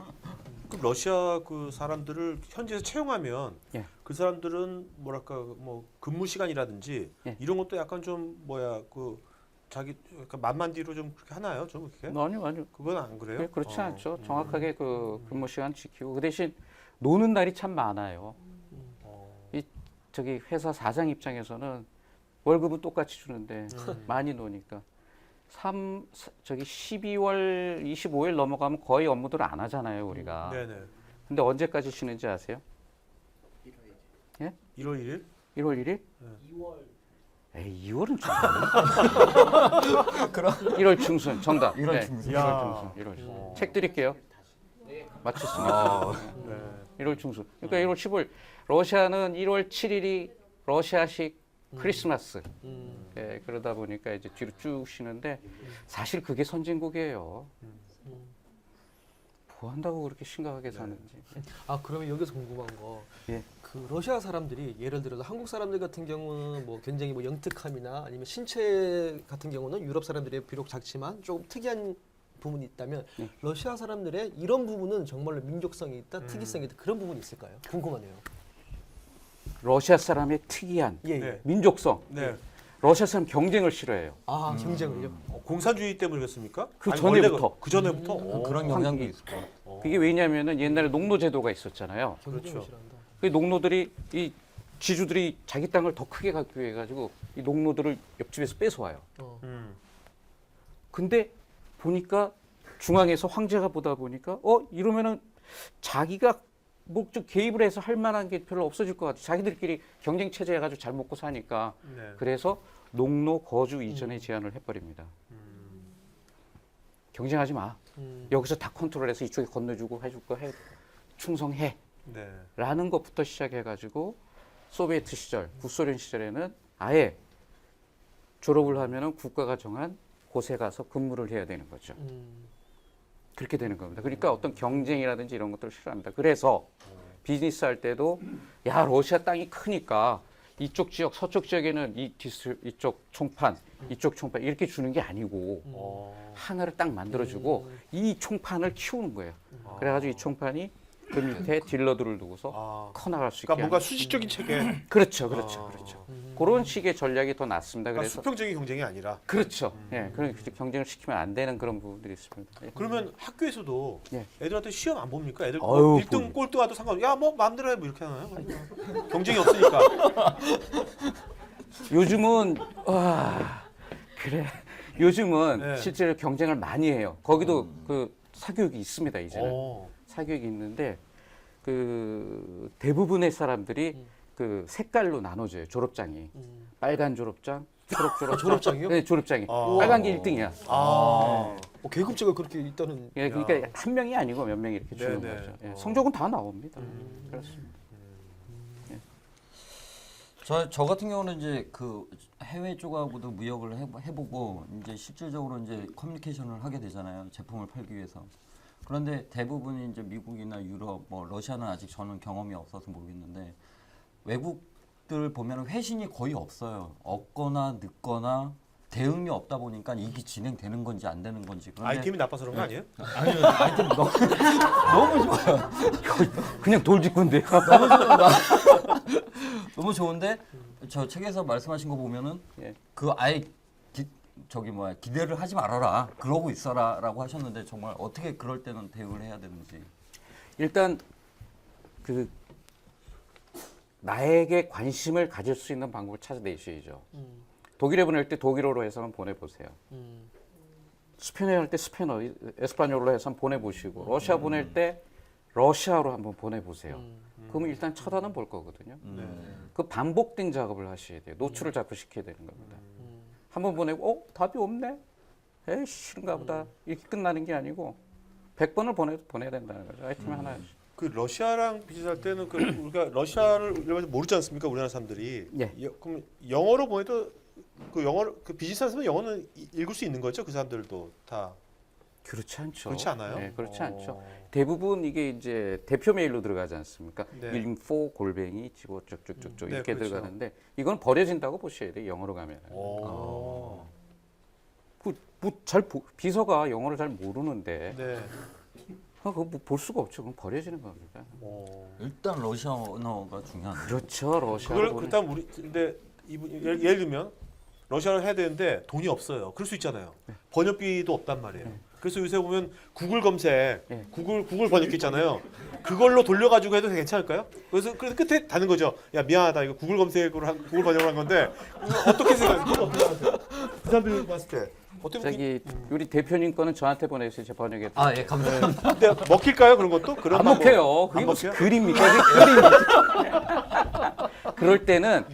그럼 러시아 그 사람들을 현지에서 채용하면 예. 그 사람들은 뭐랄까 뭐 근무 시간이라든지 예. 이런 것도 약간 좀 자기 약간 만만디로 좀 그렇게 하나요? 좀 그렇게? 아니요. 그건 안 그래요? 예, 그렇지 않죠. 정확하게 그 근무 시간 지키고 그 대신 노는 날이 참 많아요. 저기 회사 사장 입장에서는 월급은 똑같이 주는데 많이 노니까 12월 25일 넘어가면 거의 업무들을 안 하잖아요, 우리가. 네네. 근데 언제까지 쉬는지 아세요? 1월 1일? 1월 1일? 2월. 에이, 2월은 좀 그럼 1월 중순 정답. 1월 중순. 1월 중순. 책 드릴게요. 맞췄습니다. 네. 1월 중순. 그러니까 1월 15일. 러시아는 1월 7일이 러시아식 크리스마스. 음. 예, 그러다 보니까 이제 뒤로 쭉 쉬는데 사실 그게 선진국이에요. 뭐 한다고 그렇게 심각하게 사는지. 아 그러면 여기서 궁금한 거, 예. 그 러시아 사람들이 예를 들어서 한국 사람들 같은 경우는 뭐 굉장히 뭐 영특함이나 아니면 신체 같은 경우는 유럽 사람들이 비록 작지만 조금 특이한 부분이 있다면 예. 러시아 사람들의 이런 부분은 정말로 민족성이 있다, 특이성이 있다 그런 부분이 있을까요? 궁금하네요. 러시아 사람의 특이한 예. 예. 네. 민족성. 네. 러시아 사람 경쟁을 싫어해요. 아 경쟁을요? 공산주의 때문이겠습니까? 그 아니, 전에부터. 원래 그 전에부터. 오. 그런 영향도 있을 거예요. 그게 왜냐하면은 옛날에 농노제도가 있었잖아요. 경쟁을 그렇죠. 싫어한다. 그 농노들이 이 지주들이 자기 땅을 더 크게 갖기 위해 가지고 이 농노들을 옆집에서 뺏어와요. 음. 근데 보니까 중앙에서 황제가 보다 보니까 이러면은 자기가 목적 개입을 해서 할 만한 게 별로 없어질 것 같아. 자기들끼리 경쟁 체제 해가지고 잘 먹고 사니까. 네. 그래서 농노 거주 이전에 제한을 해버립니다. 경쟁하지 마. 여기서 다 컨트롤해서 이쪽에 건너주고 해줄 거 해. 충성해. 네. 라는 것부터 시작해가지고 소비에트 시절, 구소련 시절에는 아예 졸업을 하면은 국가가 정한 곳에 가서 근무를 해야 되는 거죠. 그렇게 되는 겁니다. 그러니까 어떤 경쟁이라든지 이런 것들을 싫어합니다. 그래서 비즈니스 할 때도 야 러시아 땅이 크니까 이쪽 지역, 서쪽 지역에는 이쪽 총판, 이쪽 총판 이렇게 주는 게 아니고 하나를 딱 만들어주고 이 총판을 키우는 거예요. 그래가지고 이 총판이 그 밑에 딜러들을 두고서 커나갈 수 있게. 그러니까 뭔가 하는. 수직적인 체계. 그렇죠. 그런 식의 전략이 더 낫습니다. 그러니까 그래서 수평적인 경쟁이 아니라. 그렇죠. 예, 그런 경쟁을 시키면 안 되는 그런 부분들이 있습니다. 예. 그러면 학교에서도 예. 애들한테 시험 안 봅니까? 애들 아유, 1등 꼴등와도 상관없어. 야, 뭐 마음대로 해. 뭐 이렇게 하나요? 경쟁이 없으니까. 요즘은 와 그래. 요즘은 네. 실제로 경쟁을 많이 해요. 거기도 그 사교육이 있습니다. 이제는 오. 사교육이 있는데 그 대부분의 사람들이 그 색깔로 나눠져요. 졸업장이 빨간 졸업장, 초록 졸업장. 졸업장이요? 네, 졸업장이. 아. 빨간 게 1등이야. 계급제가 그렇게 있다는. 예, 그러니까 한 명이 아니고 몇 명이 이렇게 주는 네네. 거죠. 예, 성적은 다 나옵니다. 그렇습니다. 저 같은 경우는 이제 그 해외 쪽하고도 무역을 해보고 이제 실질적으로 이제 커뮤니케이션을 하게 되잖아요. 제품을 팔기 위해서. 그런데 대부분이 이제 미국이나 유럽, 뭐 러시아는 아직 저는 경험이 없어서 모르겠는데 외국들 보면 회신이 거의 없어요. 없거나 늦거나 대응이 없다 보니까 이게 진행되는 건지 안 되는 건지. 그런데 아이템이 나빠서 그런 거 아니에요? 아니요, 아이템 너무 좋아요. 그냥 돌직구인데요. 너무 좋은데 저 책에서 말씀하신 거 보면은 예. 그 아예 기대를 하지 말아라. 그러고 있어라라고 하셨는데 정말 어떻게 그럴 때는 대응을 해야 되는지. 일단 그 나에게 관심을 가질 수 있는 방법을 찾아내셔야죠. 독일에 보낼 때 독일어로 해서 한번 보내보세요. 스페인어 할 때 스페인어, 에스파뇰어로 해서 한번 보내보시고 러시아 보낼 때 러시아로 한번 보내보세요. 그러면 일단 쳐다는 볼 거거든요. 그 반복된 작업을 하셔야 돼요. 노출을 자꾸 시켜야 되는 겁니다. 한번 보내고 답이 없네? 에이 싫은가 보다. 이렇게 끝나는 게 아니고 100번을 보내야 된다는 거죠. 아이템 하나. 그 러시아랑 비슷할 때는 그 우리가 러시아를 모르지 않습니까? 우리나라 사람들이. 예. 그럼 영어로 보내도 그 영어를 그 비즈니스 하시면 영어는 읽을 수 있는 거죠? 그 사람들도 다. 그렇지 않죠. 그렇지 않아요? 네, 그렇지 않죠. 대부분 이게 이제 대표 메일로 들어가지 않습니까? 네. info 골뱅이 지고 쭉쭉쭉쭉 네, 이렇게 그렇죠. 들어가는데 이건 버려진다고 보셔야 돼요. 영어로 가면. 오. 비서가 영어를 잘 모르는데 네. 그거 볼 수가 없죠. 그건 버려지는 겁니다. 오. 일단 러시아 언어가 중요한. 그렇죠. 러시아. 그걸 그렇다면 우리 근데 이분 예를 들면 러시아를 해야 되는데 돈이 없어요. 그럴 수 있잖아요. 번역기도 없단 말이에요. 그래서 요새 보면 구글 검색, 네. 구글 번역기 있잖아요. 그걸로 돌려가지고 해도 괜찮을까요? 그래서 끝에 다는 거죠. 야 미안하다 이거 구글 검색으로 구글 번역을 한 건데 이거 어떻게 생각하세요? 어떻게 생각하세요? 그 사람들이 봤을 때 어떻게 저기 우리 대표님 거는 저한테 보내주세요. 제가 번역해. 아, 예, 감사합니다. 근데 먹힐까요 그런 것도? 그런 안 방법- 먹혀요. 그게 안 무슨 먹혀요? 글입니까? 그림이죠. 그럴 때는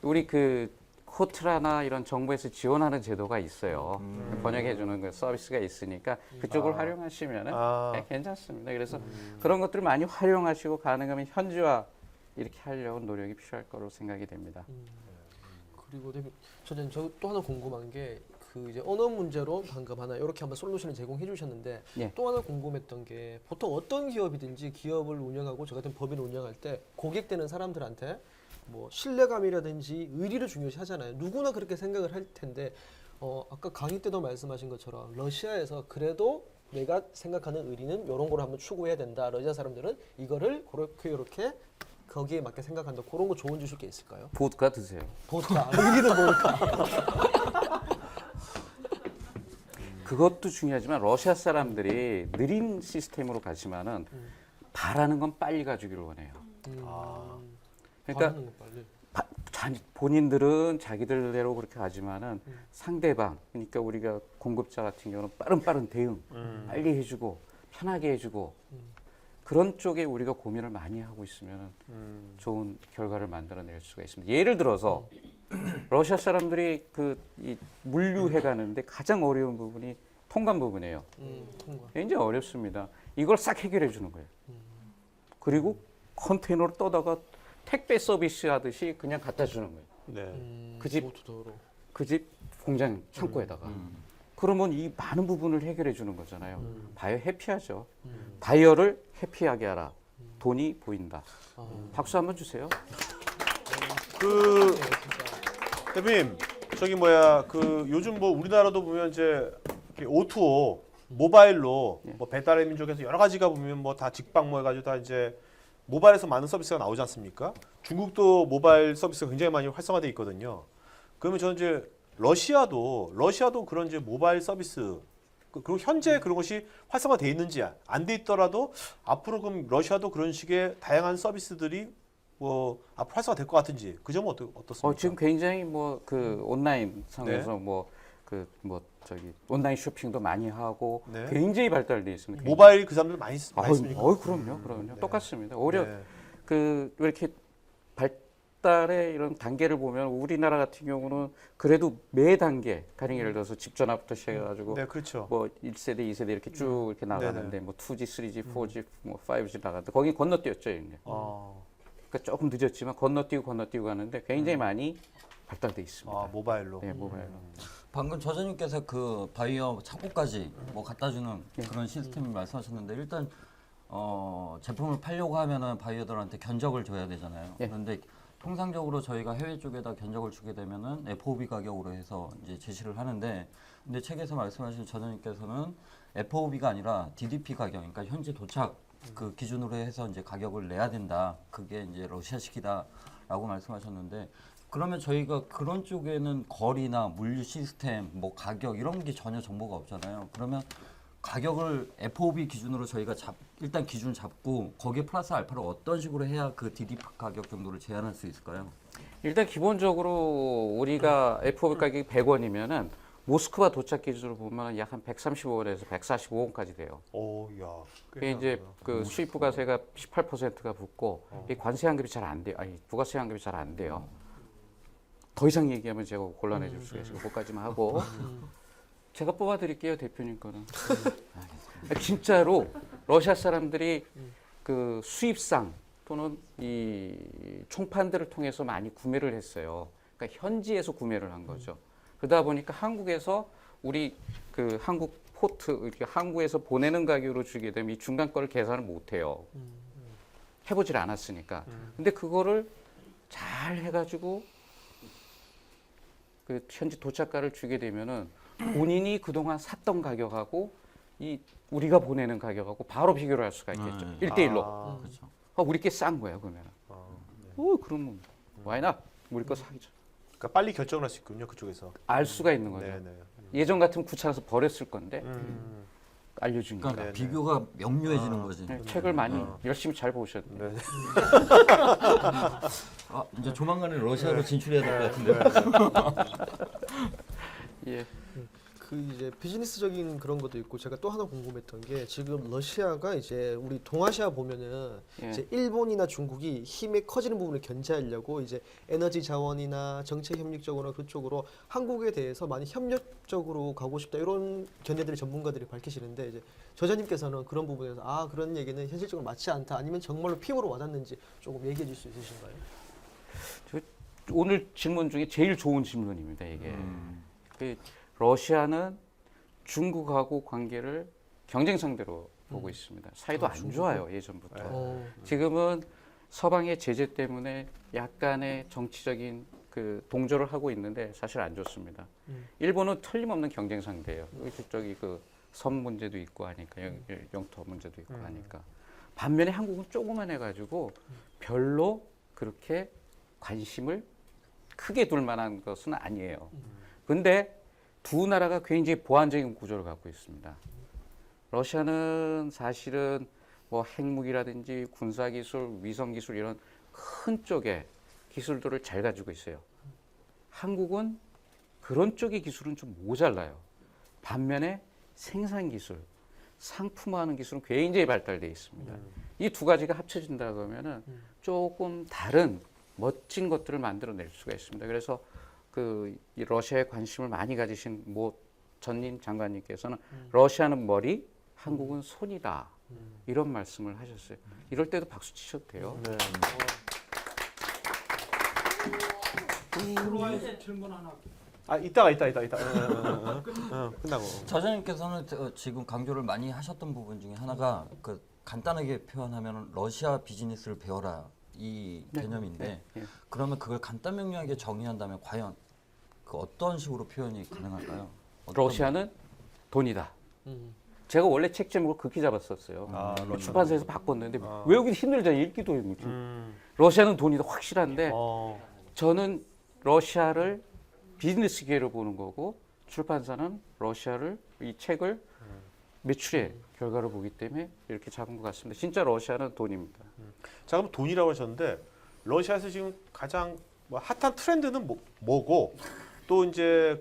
우리 그 코트라나 이런 정부에서 지원하는 제도가 있어요. 번역해주는 그 서비스가 있으니까 그쪽을 활용하시면은 네, 괜찮습니다. 그래서 그런 것들을 많이 활용하시고 가능하면 현지화 이렇게 하려고 노력이 필요할 거로 생각이 됩니다. 그리고 저는 또 하나 궁금한 게 그 이제 언어 문제로 방금 하나 이렇게 한번 솔루션을 제공해 주셨는데 예. 또 하나 궁금했던 게 보통 어떤 기업이든지 기업을 운영하고 저 같은 법인을 운영할 때 고객되는 사람들한테 뭐 신뢰감이라든지 의리를 중요시 하잖아요. 누구나 그렇게 생각을 할 텐데 아까 강의 때도 말씀하신 것처럼 러시아에서 그래도 내가 생각하는 의리는 이런 걸 한번 추구해야 된다. 러시아 사람들은 이거를 그렇게 거기에 맞게 생각한다. 그런 거 조언 주실 게 있을까요? 보드카 드세요. 보드카, 의리는 뭘까? 그것도 중요하지만 러시아 사람들이 느린 시스템으로 가지만은 바라는 건 빨리 가주기를 원해요. 그러니까 바라는 거 빨리. 본인들은 자기들대로 그렇게 가지만은 상대방, 그러니까 우리가 공급자 같은 경우는 빠른 대응, 빨리 해주고 편하게 해주고 그런 쪽에 우리가 고민을 많이 하고 있으면 좋은 결과를 만들어낼 수가 있습니다. 예를 들어서 러시아 사람들이 이 물류해 가는데 가장 어려운 부분이 통관 부분이에요. 통과. 굉장히 어렵습니다. 이걸 싹 해결해 주는 거예요. 그리고 컨테이너를 떠다가 택배 서비스 하듯이 그냥 갖다 주는 거예요. 네. 그 집 오토도로. 그 집 공장 창고에다가. 그러면 이 많은 부분을 해결해 주는 거잖아요. 바이어 해피하죠. 바이어를 해피하게 하라. 돈이 보인다. 박수 한번 주세요. 그 대표님 저기 요즘 뭐 우리나라도 보면 이제 O2O 모바일로 뭐 배달의 민족에서 여러 가지가 보면 뭐 다 직방 뭐 해가지고 다 이제 모바일에서 많은 서비스가 나오지 않습니까? 중국도 모바일 서비스가 굉장히 많이 활성화돼 있거든요. 그러면 저는 이제 러시아도 그런 이제 모바일 서비스 그리고 현재 그런 것이 활성화돼 있는지 안 돼 있더라도 앞으로 그럼 러시아도 그런 식의 다양한 서비스들이 뭐 앞으로 활성화될 것 같은지 그 점은 어떻습니까? 지금 굉장히 뭐 그 온라인 상에서 네. 온라인 쇼핑도 많이 하고 네. 굉장히 발달돼 있습니다. 모바일 그 사람들 많이 씁니까? 그럼요. 네. 똑같습니다. 오히려 네. 왜 이렇게 발달의 이런 단계를 보면 우리나라 같은 경우는 그래도 매 단계 가령 예를 들어서 집 전화부터 시작해가지고 네, 그렇죠. 뭐 1세대, 2세대 이렇게 쭉 이렇게 나가는데 네네. 뭐 2G, 3G, 4G, 뭐 5G 나가는데 거기 건너뛰었죠, 이제. 그러니까 조금 늦었지만 건너뛰고 가는데 굉장히 많이 발달돼 있습니다. 모바일로. 네, 모바일로. 방금 저자님께서 그 바이어 창고까지 뭐 갖다 주는 그런 시스템을 말씀하셨는데 일단 제품을 팔려고 하면은 바이어들한테 견적을 줘야 되잖아요. 예. 그런데 통상적으로 저희가 해외 쪽에다 견적을 주게 되면은 FOB 가격으로 해서 이제 제시를 하는데 근데 책에서 말씀하신 저자님께서는 FOB가 아니라 DDP 가격, 그러니까 현재 도착 그 기준으로 해서 이제 가격을 내야 된다. 그게 이제 러시아식이다라고 말씀하셨는데 그러면 저희가 그런 쪽에는 거리나 물류 시스템, 뭐 가격 이런 게 전혀 정보가 없잖아요. 그러면 가격을 FOB 기준으로 저희가 일단 기준 잡고 거기에 플러스 알파를 어떤 식으로 해야 그 DDP 가격 정도를 제한할 수 있을까요? 일단 기본적으로 우리가 FOB 가격이 100원이면은 모스크바 도착 기준으로 보면 약 한 135원에서 145원까지 돼요. 야. 이게 이제 그 수입 부가세가 18%가 붙고 이 관세 환급이 잘 안 돼요. 부가세 환급이 잘 안 돼요. 더 이상 얘기하면 제가 곤란해질 수가 있어요. 그것까지만 하고 제가 뽑아드릴게요, 대표님 거는. 진짜로 러시아 사람들이 그 수입상 또는 이 총판들을 통해서 많이 구매를 했어요. 그러니까 현지에서 구매를 한 거죠. 그러다 보니까 한국에서 우리 그 한국 포트 이렇게 항구에서 보내는 가격으로 주게 되면 이 중간 거를 계산을 못 해요. 해보질 않았으니까. 근데 그거를 잘 해가지고 그 현지 도착가를 주게 되면은 본인이 그동안 샀던 가격하고 이 우리가 보내는 가격하고 바로 비교를 할 수가 있겠죠. 1대1로. 그렇죠. 우리 게 싼 거야, 그러면. 그러면 why not? 우리 거 사기죠. 그러니까 빨리 결정을 할 수 있군요, 그쪽에서. 알 수가 있는 거죠. 네네. 예전 같으면 귀찮아서 버렸을 건데 알려주니까. 그러니까 비교가 명료해지는 거지. 네, 책을 많이 열심히 잘 보셨네. 네. 이제 조만간에 러시아로 진출해야 될 것 같은데. 예. 그 이제 비즈니스적인 그런 것도 있고 제가 또 하나 궁금했던 게 지금 러시아가 이제 우리 동아시아 보면은 예. 이제 일본이나 중국이 힘이 커지는 부분을 견제하려고 이제 에너지 자원이나 정책 협력적으로 그쪽으로 한국에 대해서 많이 협력적으로 가고 싶다 이런 견해들을 전문가들이 밝히시는데 이제 저자님께서는 그런 부분에서 그런 얘기는 현실적으로 맞지 않다 아니면 정말로 피부로 와닿는지 조금 얘기해 줄 수 있으신가요? 오늘 질문 중에 제일 좋은 질문입니다. 이게 그 러시아는 중국하고 관계를 경쟁 상대로 보고 있습니다. 사이도 안 좋아요 예전부터. 지금은 서방의 제재 때문에 약간의 정치적인 그 동조를 하고 있는데 사실 안 좋습니다. 일본은 틀림없는 경쟁 상대예요. 저기 그 섬 문제도 있고 하니까 영토 문제도 있고 하니까. 반면에 한국은 조그만 해가지고 별로 그렇게 관심을 크게 둘 만한 것은 아니에요. 근데 두 나라가 굉장히 보완적인 구조를 갖고 있습니다. 러시아는 사실은 뭐 핵무기라든지 군사기술, 위성기술 이런 큰 쪽의 기술들을 잘 가지고 있어요. 한국은 그런 쪽의 기술은 좀 모자라요. 반면에 생산기술, 상품화하는 기술은 굉장히 발달되어 있습니다. 이 두 가지가 합쳐진다 그러면은 조금 다른 멋진 것들을 만들어낼 수가 있습니다. 그래서 이 러시아에 관심을 많이 가지신 모 전임 장관님께서는 러시아는 머리, 한국은 손이다. 이런 말씀을 하셨어요. 이럴 때도 박수 치셔도 돼요. 네. 질문 하나. 이따가. 끝나고. 저자님께서는 지금 강조를 많이 하셨던 부분 중에 하나가 그 간단하게 표현하면 러시아 비즈니스를 배워라 이 개념인데 그러면 그걸 간단 명료하게 정의한다면 과연 그 어떤 식으로 표현이 가능할까요? 러시아는 돈이다. 제가 원래 책 제목을 그렇게 잡았었어요. 출판사에서 바꿨는데 외우기 힘들잖아요. 읽기도 힘들죠. 러시아는 돈이다 확실한데 저는 러시아를 비즈니스 기회로 보는 거고 출판사는 러시아를 이 책을 매출의 결과로 보기 때문에 이렇게 잡은 것 같습니다. 진짜 러시아는 돈입니다. 자, 그럼 돈이라고 하셨는데 러시아에서 지금 가장 뭐 핫한 트렌드는 뭐고 또 이제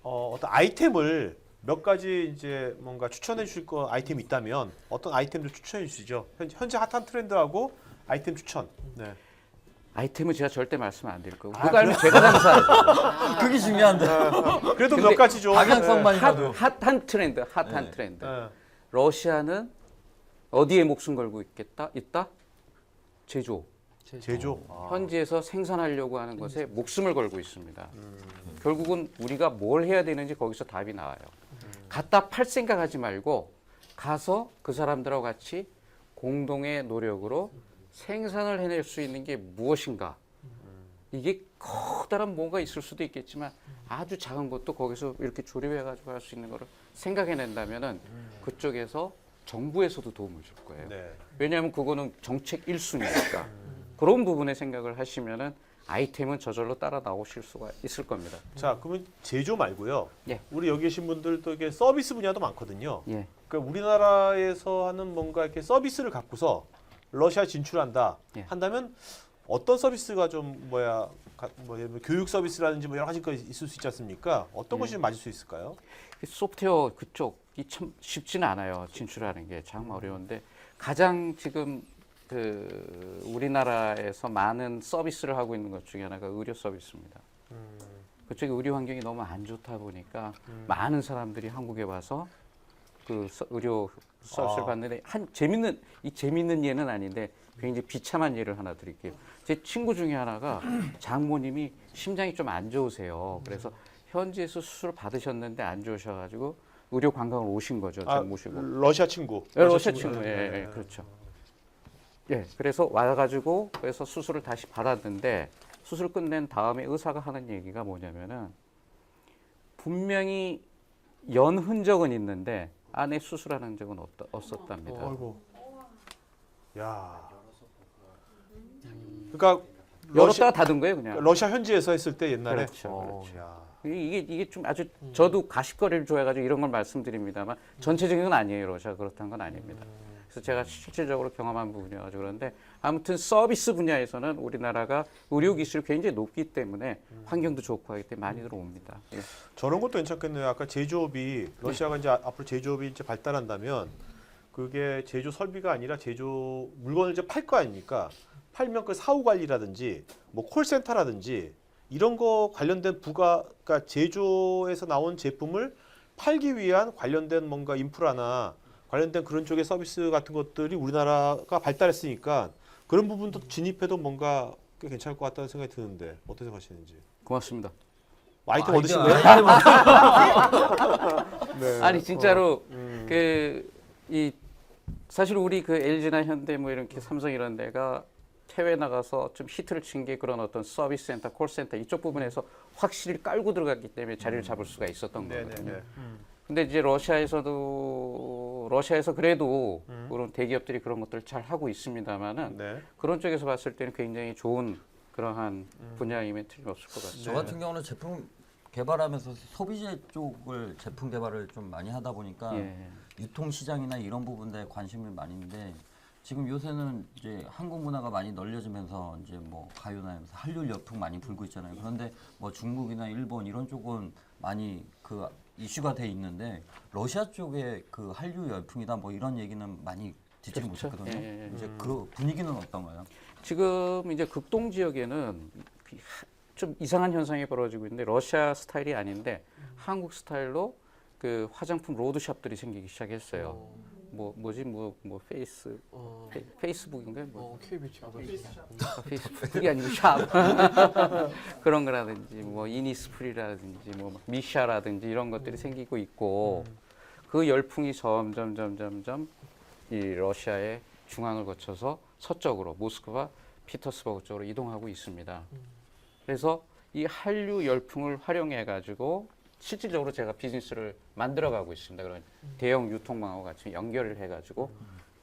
어떤 아이템을 몇 가지 이제 뭔가 추천해 주실 거 아이템이 있다면 어떤 아이템들 추천해 주시죠? 현재 핫한 트렌드하고 아이템 추천. 네. 아이템은 제가 절대 말씀 안 드릴 거고 그거 알면 제가 장사해요. 그게 중요한데 그래도 몇 가지죠. 방향성만이라도 핫한 트렌드, 핫한 네. 트렌드. 네. 러시아는 어디에 목숨 걸고 있다? 제조. 제조. 현지에서 생산하려고 하는 것에 목숨을 걸고 있습니다. 결국은 우리가 뭘 해야 되는지 거기서 답이 나와요. 갖다 팔 생각하지 말고 가서 그 사람들하고 같이 공동의 노력으로 생산을 해낼 수 있는 게 무엇인가. 이게 커다란 뭔가 있을 수도 있겠지만 아주 작은 것도 거기서 이렇게 조립해가지고 할 수 있는 거를 생각해낸다면은 그쪽에서 정부에서도 도움을 줄 거예요. 네. 왜냐하면 그거는 정책 1순위니까. 그런 부분에 생각을 하시면은 아이템은 저절로 따라 나오실 수가 있을 겁니다. 자, 그러면 제조 말고요. 예. 우리 여기 계신 분들도 이게 서비스 분야도 많거든요. 예. 그러니까 우리나라에서 하는 뭔가 이렇게 서비스를 갖고서 러시아 진출한다 예. 한다면 어떤 서비스가 좀 예를 들면 교육 서비스라든지 뭐 여러 가지 거 있을 수 있지 않습니까? 어떤 것이 좀 맞을 수 있을까요? 소프트웨어 그쪽이 참 쉽지는 않아요. 진출하는 게 참 어려운데 가장 지금 우리나라에서 많은 서비스를 하고 있는 것 중에 하나가 의료 서비스입니다. 그쪽에 의료 환경이 너무 안 좋다 보니까 많은 사람들이 한국에 와서 의료 서비스를 받는데 재밌는 예는 아닌데 굉장히 비참한 예를 하나 드릴게요. 제 친구 중에 하나가 장모님이 심장이 좀 안 좋으세요. 그래서 현지에서 수술을 받으셨는데 안 좋으셔가지고 의료 관광을 오신 거죠. 제가 모시고. 러시아 친구. 러시아 친구. 예, 그렇죠. 예, 그래서 와가지고 그래서 수술을 다시 받았는데 수술 끝낸 다음에 의사가 하는 얘기가 뭐냐면은 분명히 연 흔적은 있는데 안에 수술하는 적은 없었답니다. 아이고. 야. 그러니까 열었다가 닫은 거예요, 그냥. 러시아 현지에서 했을 때 옛날에. 그렇죠, 그렇죠. 야. 이게 좀 아주 저도 가십거리를 좋아해가지고 이런 걸 말씀드립니다만 전체적인 건 아니에요. 러시아 그렇다는 건 아닙니다. 그래서 제가 실질적으로 경험한 부분이어가지고 그런데 아무튼 서비스 분야에서는 우리나라가 의료 기술이 굉장히 높기 때문에 환경도 좋고 하기 때문에 많이들 옵니다. 예. 저런 것도 괜찮겠네요. 아까 제조업이 러시아가 이제 앞으로 제조업이 이제 발달한다면 그게 제조 설비가 아니라 제조 물건을 이제 팔 거 아닙니까? 팔면 그 사후 관리라든지 뭐 콜센터라든지 이런 거 관련된 그러니까 제조에서 나온 제품을 팔기 위한 관련된 뭔가 인프라나 관련된 그런 쪽의 서비스 같은 것들이 우리나라가 발달했으니까 그런 부분도 진입해도 뭔가 꽤 괜찮을 것 같다는 생각이 드는데 어떻게 생각하시는지. 고맙습니다. 아이템 얻으신 아이디어, 거예요? 아이디어. 네. 아니 진짜로 음. 이 사실 우리 그 LG나 현대 뭐 이렇게 삼성 이런 데가 해외 나가서 좀 히트를 친 게 그런 어떤 서비스 센터, 콜센터 이쪽 부분에서 확실히 깔고 들어갔기 때문에 자리를 잡을 수가 있었던 거거든요. 네네네. 근데 이제 러시아에서 그래도 그런 대기업들이 그런 것들을 잘 하고 있습니다만은 네. 그런 쪽에서 봤을 때는 굉장히 좋은 그러한 분야임에 틀림없을 것 같습니다. 저 같은 경우는 제품 개발하면서 소비재 쪽을 제품 개발을 좀 많이 하다 보니까 예. 유통 시장이나 이런 부분에 관심이 많이 있는데 지금 요새는 이제 한국 문화가 많이 널려지면서 이제 뭐 가요나 이러면서 한류 열풍 많이 불고 있잖아요. 그런데 뭐 중국이나 일본 이런 쪽은 많이 그 이슈가 돼 있는데 러시아 쪽에 그 한류 열풍이다 뭐 이런 얘기는 많이 듣지를 그렇죠. 못했거든요. 예, 예. 이제 그 분위기는 어떤가요? 지금 이제 극동 지역에는 좀 이상한 현상이 벌어지고 있는데 러시아 스타일이 아닌데 한국 스타일로 그 화장품 로드샵들이 생기기 시작했어요. 뭐 페이스북인가요? 뭐 KB치 페이스북이 아니고 샵 그런 거라든지 뭐 이니스프리라든지 뭐 미샤라든지 이런 것들이 생기고 있고 그 열풍이 점점 이 러시아의 중앙을 거쳐서 서쪽으로 모스크바, 피터스버그 쪽으로 이동하고 있습니다. 그래서 이 한류 열풍을 활용해 가지고 실질적으로 제가 비즈니스를 만들어가고 있습니다. 그런 대형 유통망하고 같이 연결을 해가지고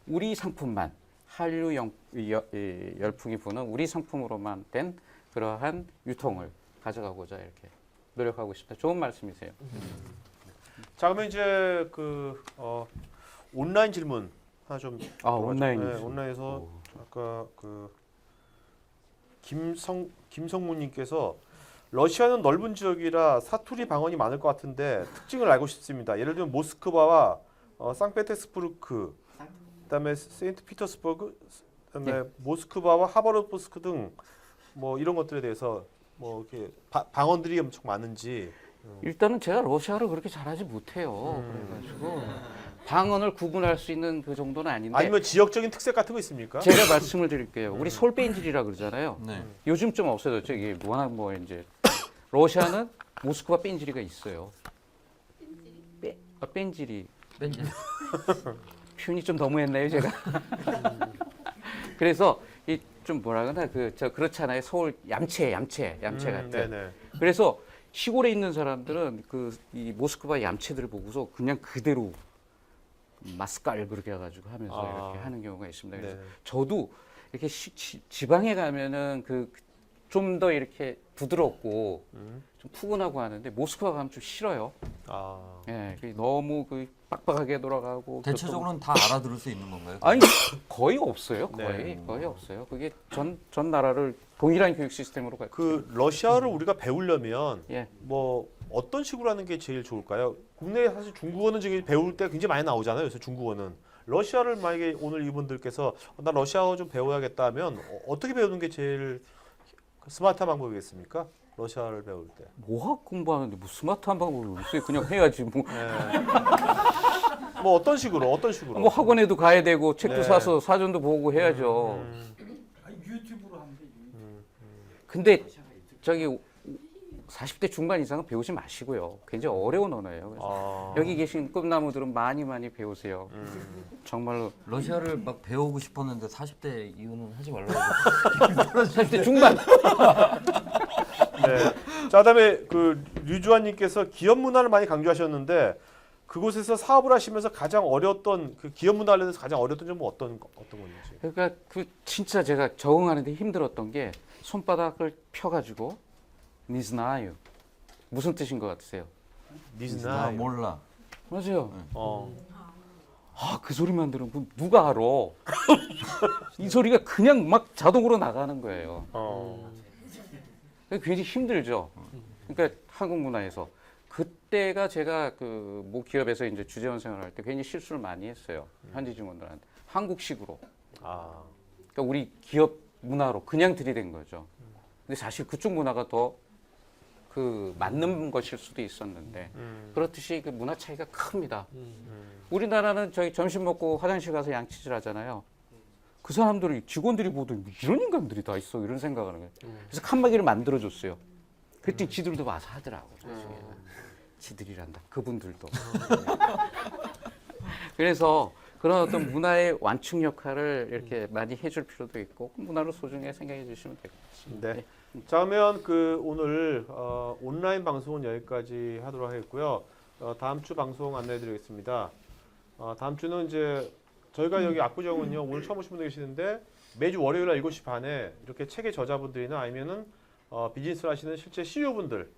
우리 상품만 한류 열풍이 부는 우리 상품으로만 된 그러한 유통을 가져가고자 이렇게 노력하고 있습니다. 좋은 말씀이세요. 자 그러면 이제 온라인 질문 하나 좀. 온라인. 네, 온라인에서 아까 그 김성무님께서 러시아는 넓은 지역이라 사투리 방언이 많을 것 같은데 특징을 알고 싶습니다. 예를 들면 모스크바와 상페테르부르크, 그다음에 세인트피터스버그, 그다음에 모스크바와 하바롭스크 등 뭐 이런 것들에 대해서 뭐 이렇게 방언들이 엄청 많은지. 일단은 제가 러시아를 그렇게 잘하지 못해요. 그래가지고 방언을 구분할 수 있는 그 정도는 아닌데 아니면 지역적인 특색 같은 거 있습니까? 제가 말씀을 드릴게요. 우리 솔벤질이라 그러잖아요. 네. 요즘 좀 없어졌죠. 이게 워낙 뭐 이제 러시아는 모스크바 벤질이가 있어요. 벤질이 벤지. 표현이 좀 너무했나요, 제가? 그래서 이 좀 뭐라 그러나 그렇잖아요. 서울 얌체 같은. 네네. 그래서 시골에 있는 사람들은 이 모스크바 얌체들을 보고서 그냥 그대로 마스칼 그렇게 해가지고 하면서 이렇게 하는 경우가 있습니다. 그래서 네. 저도 이렇게 지방에 가면은 좀 더 이렇게 부드럽고 좀 푸근하고 하는데 모스크바 가면 좀 싫어요. 예, 너무 빡빡하게 돌아가고. 대체적으로는 다 알아들을 수 있는 건가요? 아니 거의 없어요. 네. 거의 없어요. 그게 전 나라를 동일한 교육 시스템으로 가. 그 러시아를 우리가 배우려면 예. 뭐 어떤 식으로 하는 게 제일 좋을까요? 국내에 사실 중국어는 지금 배울 때 굉장히 많이 나오잖아요. 그래서 중국어는 러시아를 만약에 오늘 이분들께서 나 러시아어 좀 배워야겠다 하면 어떻게 배우는 게 제일 스마트한 방법이겠습니까? 러시아를 배울 때. 뭐학 공부하는데 뭐 스마트한 방법을 있어요. 그냥 해야지 뭐. 뭐 어떤 식으로? 뭐 학원에도 가야 되고 책도 네. 사서 사전도 보고 해야죠. 유튜브로 하면 돼. 근데 저기 40대 중반 이상은 배우지 마시고요. 굉장히 어려운 언어예요. 그래서 여기 계신 꿈나무들은 많이 배우세요. 정말로 러시아를 막 배우고 싶었는데 40대 이후는 하지 말라고. 40대 중반. 네. 자, 그다음에 그 류주환님께서 기업 문화를 많이 강조하셨는데 그곳에서 사업을 하시면서 가장 어려웠던 그 기업 문화 관련해서 가장 어려웠던 점은 어떤 건지. 그러니까 진짜 제가 적응하는데 힘들었던 게 손바닥을 펴가지고 니즈나유 무슨 뜻인 것 같으세요? 니즈나. 몰라. 맞아요. 어. 그 소리만 들으면 누가 알아? 이 소리가 그냥 막 자동으로 나가는 거예요. 굉장히 힘들죠. 그러니까 한국 문화에서 그때가 제가 모 기업에서 이제 주재원 생활할 때 괜히 실수를 많이 했어요. 현지 직원들한테 한국식으로. 그러니까 우리 기업 문화로 그냥 들이댄 거죠. 근데 사실 그쪽 문화가 더 맞는 것일 수도 있었는데 그렇듯이 그 문화 차이가 큽니다. 우리나라는 저희 점심 먹고 화장실 가서 양치질 하잖아요. 그 사람들이 직원들이 보도 이런 인간들이 다 있어 이런 생각을 하는 거예요. 그래서 칸막이를 만들어줬어요. 그랬더니 지들도 와서 하더라고. 나중에는. 지들이란다. 그분들도. 그래서 그런 어떤 문화의 완충 역할을 이렇게 많이 해줄 필요도 있고 문화를 소중히 생각해 주시면 될 것 같습니다. 네. 자, 그러면 그 오늘 온라인 방송은 여기까지 하도록 하겠고요. 다음 주 방송 안내해드리겠습니다. 다음 주는 이제 저희가 여기 압구정은요 오늘 처음 오신 분들 계시는데 매주 월요일 날 7시 반에 이렇게 책의 저자분들이나 아니면은 비즈니스를 하시는 실제 CEO분들을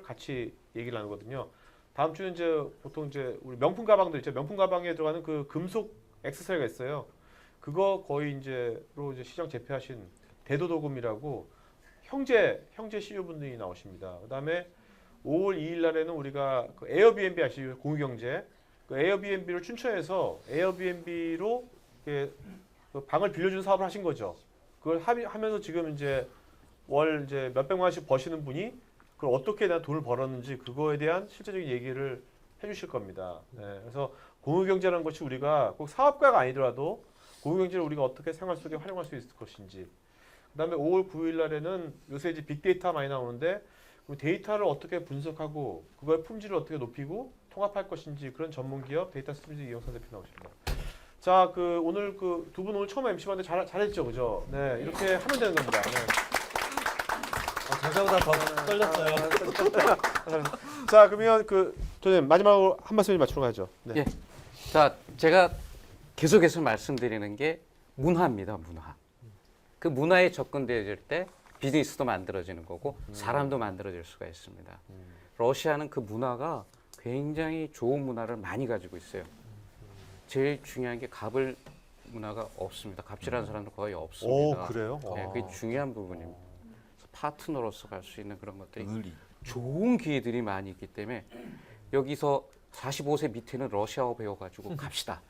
같이 얘기를 나누거든요. 다음 주는 이제 보통 이제 우리 명품 가방들 있죠. 명품 가방에 들어가는 그 금속 액세서리가 있어요. 그거 거의 이제로 이제 시장 재패하신 대도도금이라고 형제 CEO분들이 나오십니다. 그다음에 5월 2일 날에는 우리가 그 에어비앤비 아시죠? 공유경제. 그 에어비앤비를 춘천에서 에어비앤비로 그 방을 빌려주는 사업을 하신 거죠. 그걸 하면서 지금 이제 월 이제 몇백만 원씩 버시는 분이 그걸 어떻게 돈을 벌었는지 그거에 대한 실제적인 얘기를 해주실 겁니다. 네, 그래서 공유경제라는 것이 우리가 꼭 사업가가 아니더라도 공유경제를 우리가 어떻게 생활 속에 활용할 수 있을 것인지. 그다음에 5월 9일 날에는 요새 이제 빅데이터 많이 나오는데 그 데이터를 어떻게 분석하고 그거의 품질을 어떻게 높이고 통합할 것인지 그런 전문 기업 데이터 스트리트 이영선 대표 나오십니다. 자, 그 오늘 그 두 분 오늘 처음 MC 봤는데 잘했죠, 그죠? 네, 이렇게 하면 되는 겁니다. 네. 저자보다 더 떨렸어요. 자, 그러면 그 선생님 마지막으로 한 말씀 맞추러 가죠. 네. 예. 자, 제가 계속해서 말씀드리는 게 문화입니다. 문화. 그 문화에 접근되어질 때 비즈니스도 만들어지는 거고 사람도 만들어질 수가 있습니다. 러시아는 그 문화가 굉장히 좋은 문화를 많이 가지고 있어요. 제일 중요한 게 갑을 문화가 없습니다. 갑질하는 사람도 거의 없습니다. 오, 그래요? 네, 그게 중요한 부분입니다. 그래서 파트너로서 갈 수 있는 그런 것들이 의리. 좋은 기회들이 많이 있기 때문에 여기서 45세 밑에는 러시아어 배워가지고 갑시다.